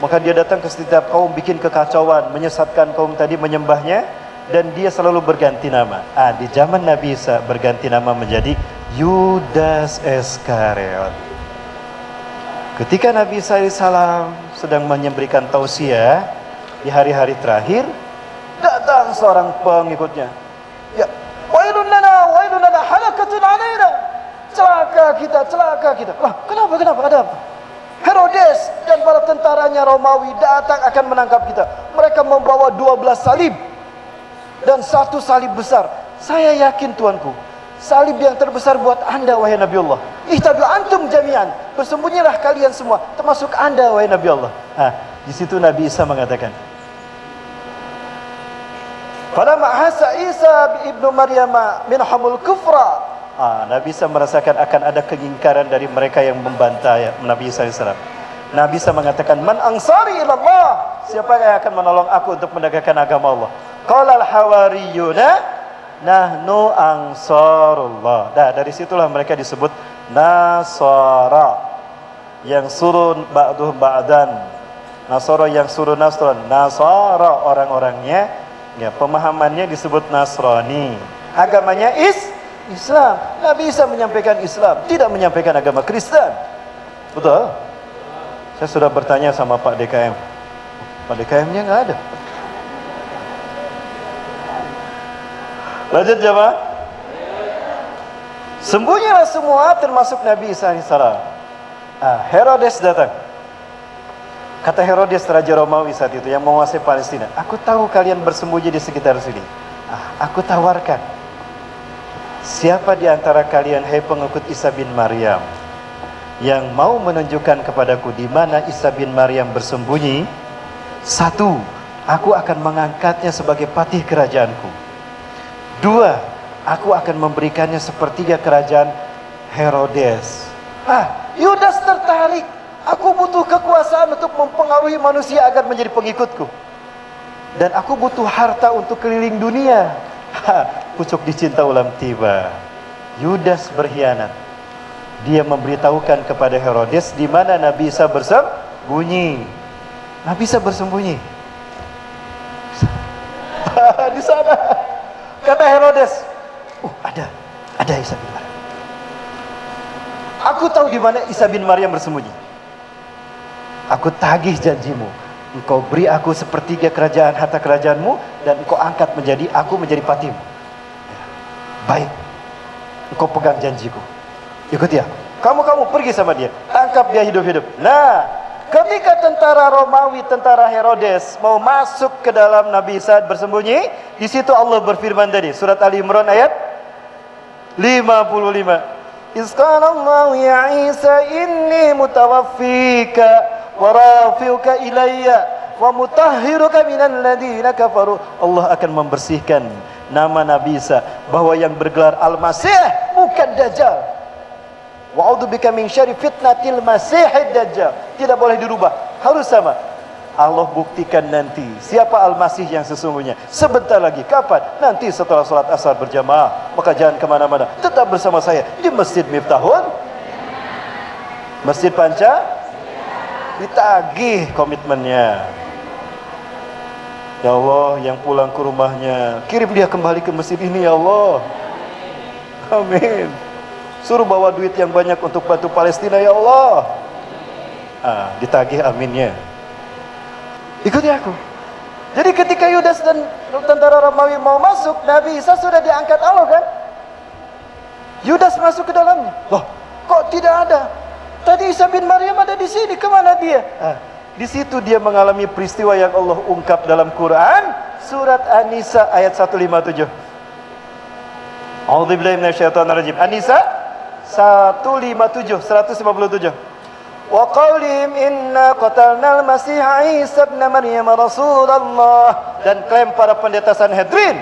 S4: Maka dia datang ke setiap kaum, bikin kekacauan, menyesatkan kaum tadi menyembahnya, dan dia selalu berganti nama. Di zaman Nabi Isa berganti nama menjadi Yudas Iskariot. Ketika Nabi Isa AS sedang memberikan tausiah di hari-hari terakhir, datang seorang pengikutnya. Ya, wailun lana halakatun alaina. Celaka kita. Lah, kenapa? Ada apa? Herodes dan para tentaranya Romawi datang akan menangkap kita. Mereka membawa 12 salib dan satu salib besar. Saya yakin Tuanku, salib yang terbesar buat anda wahai Nabi Allah. Ihtabu antum jami'an, bersembunyilah kalian semua, termasuk anda wahai Nabi Allah. Di situ Nabi Isa mengatakan, falamma ahassa Isa ibnu Maryam minhamul kufra. Nabi Isa merasakan akan ada keingkaran dari mereka yang membantah Nabi Isa AS. Nabi Isa mengatakan, man ansari ilallah, siapa yang akan menolong aku untuk menegakkan agama Allah? Qala al-hawariyuna nahnu ansarullah. Dari situlah mereka disebut Nasara, yang suruh ba'duhum ba'dan. Nasara yang suruh Nasran. Nasara orang-orangnya, ya, pemahamannya disebut Nasrani. Agamanya Islam. Nabi Isa menyampaikan Islam, tidak menyampaikan agama Kristen. Betul? Saya sudah bertanya sama Pak DKM. Pak DKM-nya nggak ada. Lanjut jemaah. Sembunyilah semua termasuk Nabi Isa AS. Herodes datang. Kata Herodes, Raja Romawi saat itu yang menguasai Palestina, aku tahu kalian bersembunyi di sekitar sini. Aku tawarkan, siapa di antara kalian, hai pengikut Isa bin Maryam, yang mau menunjukkan kepadaku di mana Isa bin Maryam bersembunyi, satu, aku akan mengangkatnya sebagai patih kerajaanku. Dua, aku akan memberikannya sepertiga kerajaan Herodes. Yudas tertarik. Aku butuh kekuasaan untuk mempengaruhi manusia agar menjadi pengikutku. Dan aku butuh harta untuk keliling dunia. Pucuk dicinta ulam tiba. Yudas berkhianat. Dia memberitahukan kepada Herodes di mana Nabi Isa bersembunyi. Nabi Isa bersembunyi di sana. Kata Herodes, ada Isa bin Maryam. Aku tahu di mana Isa bin Maryam bersembunyi. Aku tagih janjimu. Engkau beri aku sepertiga kerajaan harta kerajaanmu dan engkau angkat aku menjadi patihmu. Baik, engkau pegang janjiku. Ikuti aku. Kamu pergi sama dia, tangkap dia hidup-hidup. Nah, Ketika tentara Romawi, tentara Herodes mau masuk ke dalam Nabi Isa bersembunyi, di situ Allah berfirman tadi, surat Ali Imran ayat 55. Isqalallahu ya Isa inni mutawaffika wa rafiuka ilayya wa mutahhiruka minal ladina kafaru. Allah akan membersihkan nama Nabi Isa, bahwa yang bergelar Al-Masih bukan Dajjal. Wa'udzubika min syarri fitnatil Masihid Dajjal. Tidak boleh dirubah, harus sama. Allah buktikan nanti siapa Al-Masih yang sesungguhnya. Sebentar lagi, kapan? Nanti setelah sholat asar berjamaah. Maka jangan kemana-mana, tetap bersama saya di Masjid Miftahul, Masjid Panca. Ditagih komitmennya. Ya Allah, yang pulang ke rumahnya, kirim dia kembali ke masjid ini ya Allah. Amin. Suruh bawa duit yang banyak untuk bantu Palestina ya Allah. Ditagih aminnya. Ikuti aku. Jadi ketika Yudas dan tentara Romawi mau masuk, Nabi Isa sudah diangkat Allah kan? Yudas masuk ke dalamnya. Loh, kok tidak ada? Tadi Isa bin Maryam ada di sini, kemana dia? Di situ dia mengalami peristiwa yang Allah ungkap dalam Quran, surat An-Nisa ayat 157. A'udzubillahi minasyaitonirrajim. An-Nisa 157. Wa qaulihim inna qatalnal masih Isa ibn Maryam Rasulullah. Dan klaim para pendeta Sanhedrin,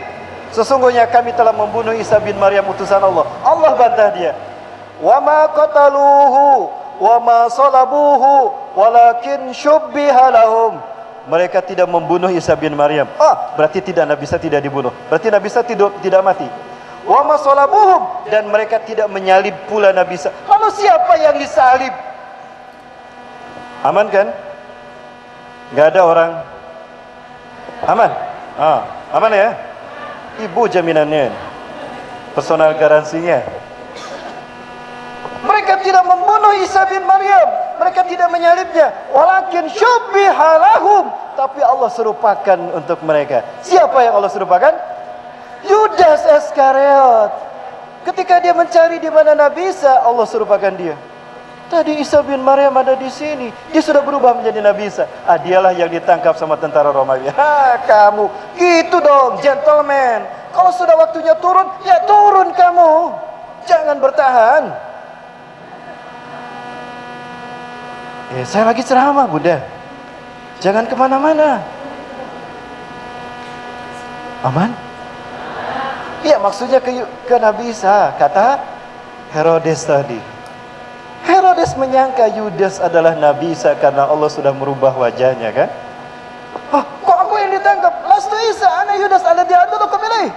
S4: sesungguhnya kami telah membunuh Isa bin Maryam utusan Allah. Allah bantah dia. Wa ma qataluhu wa ma salabuhu walakin syubbiha lahum. Mereka tidak membunuh Isa bin Maryam. Berarti tidak, Nabi Isa tidak dibunuh. Berarti Nabi Isa tidak mati. Wa ma salabuhum, dan mereka tidak menyalib pula Nabi Isa. Lalu siapa yang disalib? Aman kan? Gak ada orang aman. Aman ya? Ibu jaminannya, personal garansinya. Mereka tidak membunuh Isa bin Maryam, mereka tidak menyalibnya. Walakin syubbiha lahum, tapi Allah serupakan untuk mereka. Siapa yang Allah serupakan? Yudas Iskariot. Ketika dia mencari di mana Nabi Isa, Allah serupakan dia. Tadi Isa bin Maryam ada di sini, dia sudah berubah menjadi Nabi Isa. Dialah yang ditangkap sama tentara Romawi. Kamu gitu dong, gentleman. Kalau sudah waktunya turun, ya turun kamu. Jangan bertahan. Saya lagi ceramah, Bunda. Jangan kemana-mana. Aman? Iya, maksudnya ke Nabi Isa. Kata Herodes tadi. Herodes menyangka Yudas adalah Nabi Isa karena Allah sudah merubah wajahnya kan. Kok aku yang ditangkap? Lastu Isa, ana Yudas alladzi adulluka ilaih.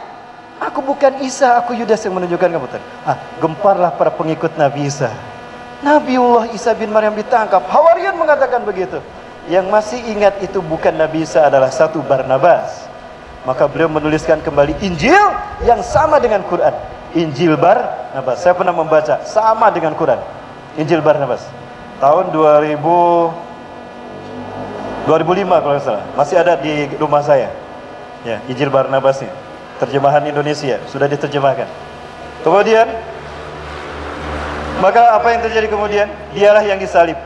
S4: Aku bukan Isa, aku Yudas yang menunjukkan kamu tadi. Gemparlah para pengikut Nabi Isa. Nabiullah Isa bin Maryam ditangkap. Hawarian mengatakan begitu. Yang masih ingat itu bukan Nabi Isa, adalah satu Barnabas. Maka beliau menuliskan kembali Injil yang sama dengan Quran. Injil Barnabas. Saya pernah membaca, sama dengan Quran. Injil Barnabas. Tahun 2005 kalau nggak salah. Masih ada di rumah saya. Ya, Injil Barnabas ini. Terjemahan Indonesia sudah diterjemahkan. Kemudian, maka apa yang terjadi kemudian? Dialah yang disalib.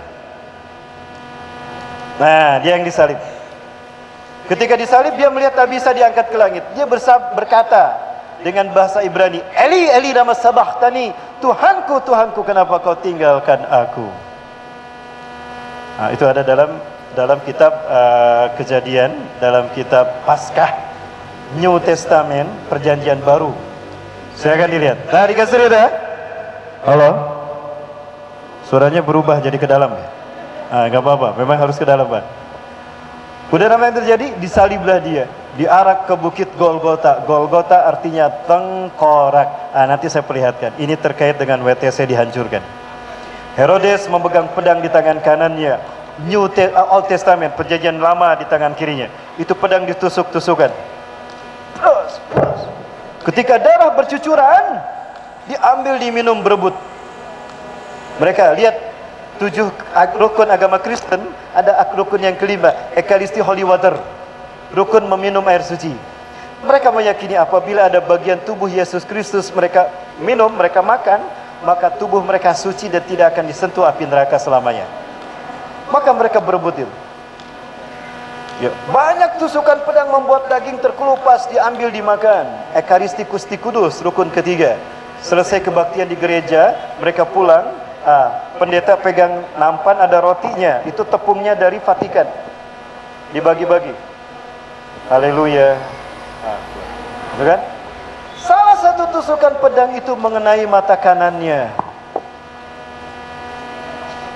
S4: Dia yang disalib. Ketika disalib, dia melihat Nabi Isa diangkat ke langit. Dia berkata dengan bahasa Ibrani, Eli, Eli lama sabachthani, Tuhanku, Tuhanku, kenapa kau tinggalkan aku? Itu ada dalam kitab Kejadian, dalam kitab Paskah, New Testament, Perjanjian Baru. Silakan dilihat. Dikasih lihat ya? Halo? Suaranya berubah jadi ke dalam ya? Gak apa-apa, memang harus ke dalam Pak. Kemudian apa yang terjadi? Disaliblah dia, diarak ke bukit Golgota. Golgota artinya tengkorak. Nanti saya perlihatkan. Ini terkait dengan WTC dihancurkan. Herodes memegang pedang di tangan kanannya, Old Testament, perjanjian lama di tangan kirinya. Itu pedang ditusuk-tusukan. Ketika darah bercucuran, diambil, diminum, berebut. Mereka lihat 7 rukun agama Kristen, ada rukun yang kelima, Ekaristi Holy Water, rukun meminum air suci. Mereka meyakini apabila ada bagian tubuh Yesus Kristus mereka minum, mereka makan, maka tubuh mereka suci dan tidak akan disentuh api neraka selamanya. Maka mereka berebut itu. Ya, banyak tusukan pedang membuat daging terkelupas, diambil dimakan. Ekaristikus kudus, rukun ketiga. Selesai kebaktian di gereja, mereka pulang. Pendeta pegang nampan, ada rotinya. Itu tepungnya dari Vatikan. Dibagi-bagi. Haleluya. Betul kan? Salah satu tusukan pedang itu mengenai mata kanannya.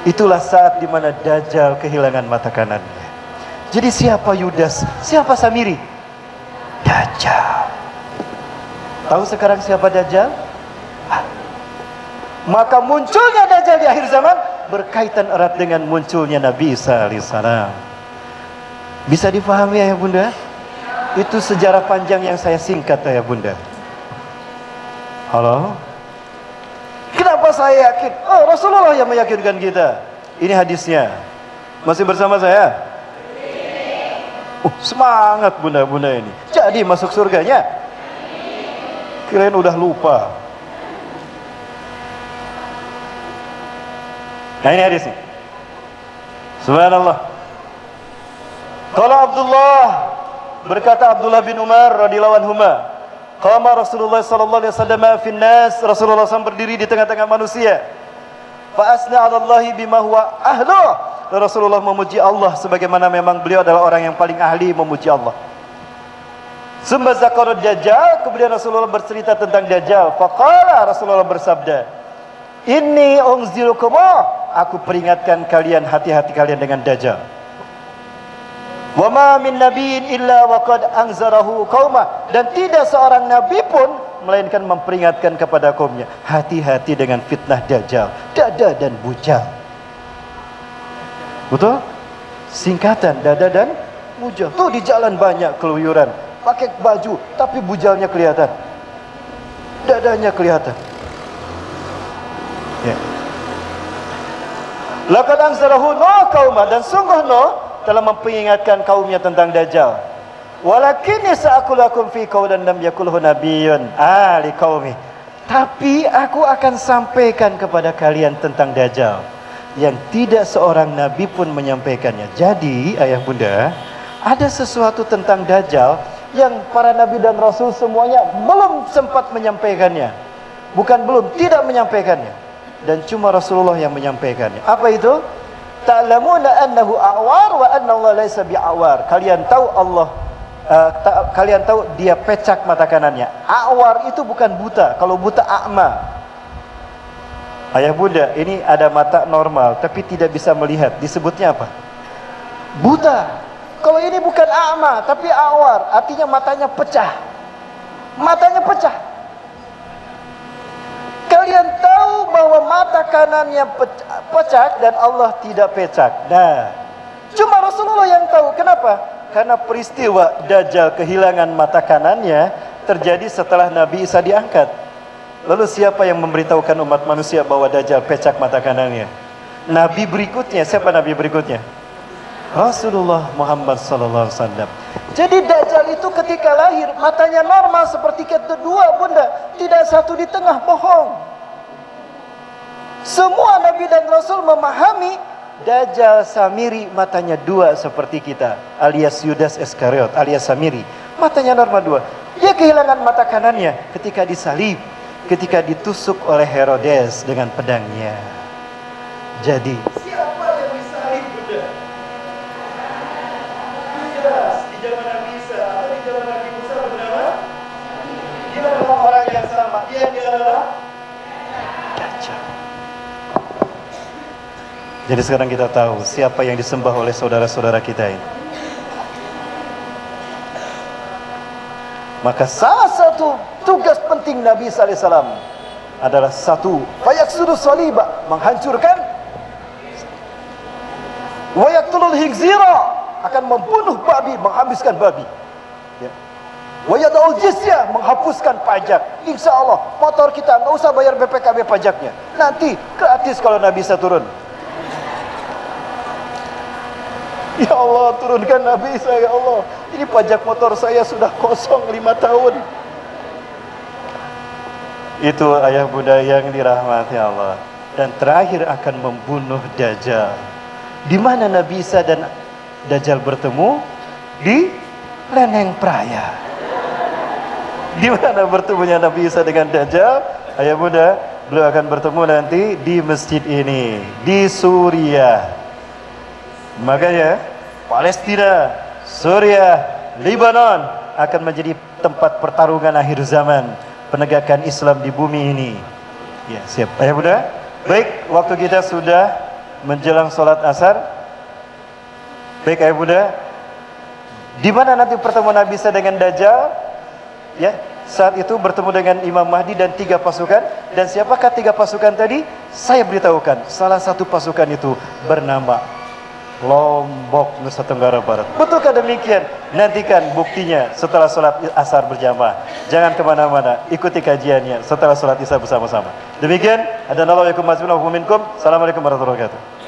S4: Itulah saat di mana Dajjal kehilangan mata kanannya. Jadi siapa Yudas? Siapa Samiri? Dajjal. Tahu sekarang siapa Dajjal? Maka munculnya Dajjal di akhir zaman berkaitan erat dengan munculnya Nabi Isa alaihissalam. Bisa difahami ayah bunda? Itu sejarah panjang yang saya singkat ayah bunda. Halo? Kenapa saya yakin? Oh, Rasulullah yang meyakinkan kita. Ini hadisnya. Masih bersama saya? Semangat bunda-bunda ini. Jadi masuk surganya? Kirain udah lupa. Nah ini hadisnya. Subhanallah. Kalau berkata Abdullah bin Umar radhiyallahu anhuma, qama Rasulullah sallallahu alaihi wasallam fi nas, Rasulullah SAW berdiri di tengah-tengah manusia. Fa asna 'ala Allah bima huwa ahlu. Rasulullah memuji Allah sebagaimana memang beliau adalah orang yang paling ahli memuji Allah. Summa zakara Dajjal, kemudian Rasulullah bercerita tentang Dajjal. Faqala, Rasulullah bersabda, "Inni unzilukum," aku peringatkan kalian, hati-hati kalian dengan Dajjal. Wa ma min nabiyyin illa waqad anzarahu qauma, dan tidak seorang nabi pun melainkan memperingatkan kepada kaumnya, hati-hati dengan fitnah Dajjal, dada dan bujal. Betul? Singkatan dada dan bujal. Tuh di jalan banyak keluyuran, pakai baju tapi bujalnya kelihatan, dadanya kelihatan. Ya. Laqad anzarahu qauma, dan sungguh telah memperingatkan kaumnya tentang Dajjal. Walakinni sa'akulakum fi qaulan lam yakulhu nabiyyun li qaumi. Tapi aku akan sampaikan kepada kalian tentang Dajjal yang tidak seorang nabi pun menyampaikannya. Jadi ayah bunda, ada sesuatu tentang Dajjal yang para nabi dan rasul semuanya belum sempat menyampaikannya. Bukan belum, tidak menyampaikannya. Dan cuma Rasulullah yang menyampaikannya. Apa itu? Ta'lamuna annahu a'war wa anna Allah laysa bi'awar. Kalian tahu kalian tahu dia pecak mata kanannya. A'war itu bukan buta. Kalau buta a'ma. Ayah bunda, ini ada mata normal tapi tidak bisa melihat. Disebutnya apa? Buta. Kalau ini bukan a'ma tapi a'war, artinya matanya pecah. Matanya pecah. Kalian tahu bahwa mata kanannya pecah dan Allah tidak pecah. Nah, cuma Rasulullah yang tahu. Kenapa? Karena peristiwa Dajjal kehilangan mata kanannya terjadi setelah Nabi Isa diangkat. Lalu siapa yang memberitahukan umat manusia bahwa Dajjal pecah mata kanannya? Nabi berikutnya. Siapa Nabi berikutnya? Rasulullah Muhammad sallallahu alaihi wasallam. Jadi Dajjal itu ketika lahir matanya normal seperti kita dua bunda, tidak satu di tengah, bohong. Semua Nabi dan Rasul memahami Dajjal Samiri matanya dua seperti kita, alias Yudas Iskariot alias Samiri, matanya normal dua. Dia kehilangan mata kanannya ketika disalib, ketika ditusuk oleh Herodes dengan pedangnya. Jadi siapa yang disalib bunda? Yudas di zaman Nabi Isa atau di zaman Nabi Musa bernama? Dia memang orang yang sama. Dia adalah Dajjal. Jadi sekarang kita tahu siapa yang disembah oleh saudara-saudara kita ini. Maka salah satu tugas penting Nabi sallallahu alaihi wasallam adalah satu, fayaksuru saliba, menghancurkan, wa yaqtulul hikzira, akan membunuh babi, menghabiskan babi. Ya. Wa yadaul jizyah, menghapuskan pajak. Insya Allah motor kita nggak usah bayar BPKB pajaknya, nanti gratis kalau Nabi Isa turun. Ya Allah, turunkan Nabi Isa ya Allah. Ini pajak motor saya sudah kosong 5 tahun. Itu ayah bunda yang dirahmati Allah. Dan terakhir akan membunuh Dajjal. Di mana Nabi Isa dan Dajjal bertemu? Di Leneng Praya. Di mana bertemunya Nabi Isa dengan Dajjal? Ayah muda, beliau akan bertemu nanti di masjid ini, di Suriah. Makanya Palestina, Suriah, Lebanon akan menjadi tempat pertarungan akhir zaman, penegakan Islam di bumi ini. Ya, siap. Ayah muda. Baik, waktu kita sudah menjelang sholat asar. Baik, ayah muda. Di mana nanti pertemuan Nabi Isa dengan Dajjal? Ya, saat itu bertemu dengan Imam Mahdi dan 3 pasukan. Dan siapakah 3 pasukan tadi? Saya beritahukan. Salah satu pasukan itu bernama Lombok, Nusa Tenggara Barat. Betulkah demikian? Nantikan buktinya setelah sholat asar berjamaah. Jangan kemana-mana, ikuti kajiannya setelah sholat isya bersama-sama. Demikian, Assalamualaikum warahmatullahi wabarakatuh.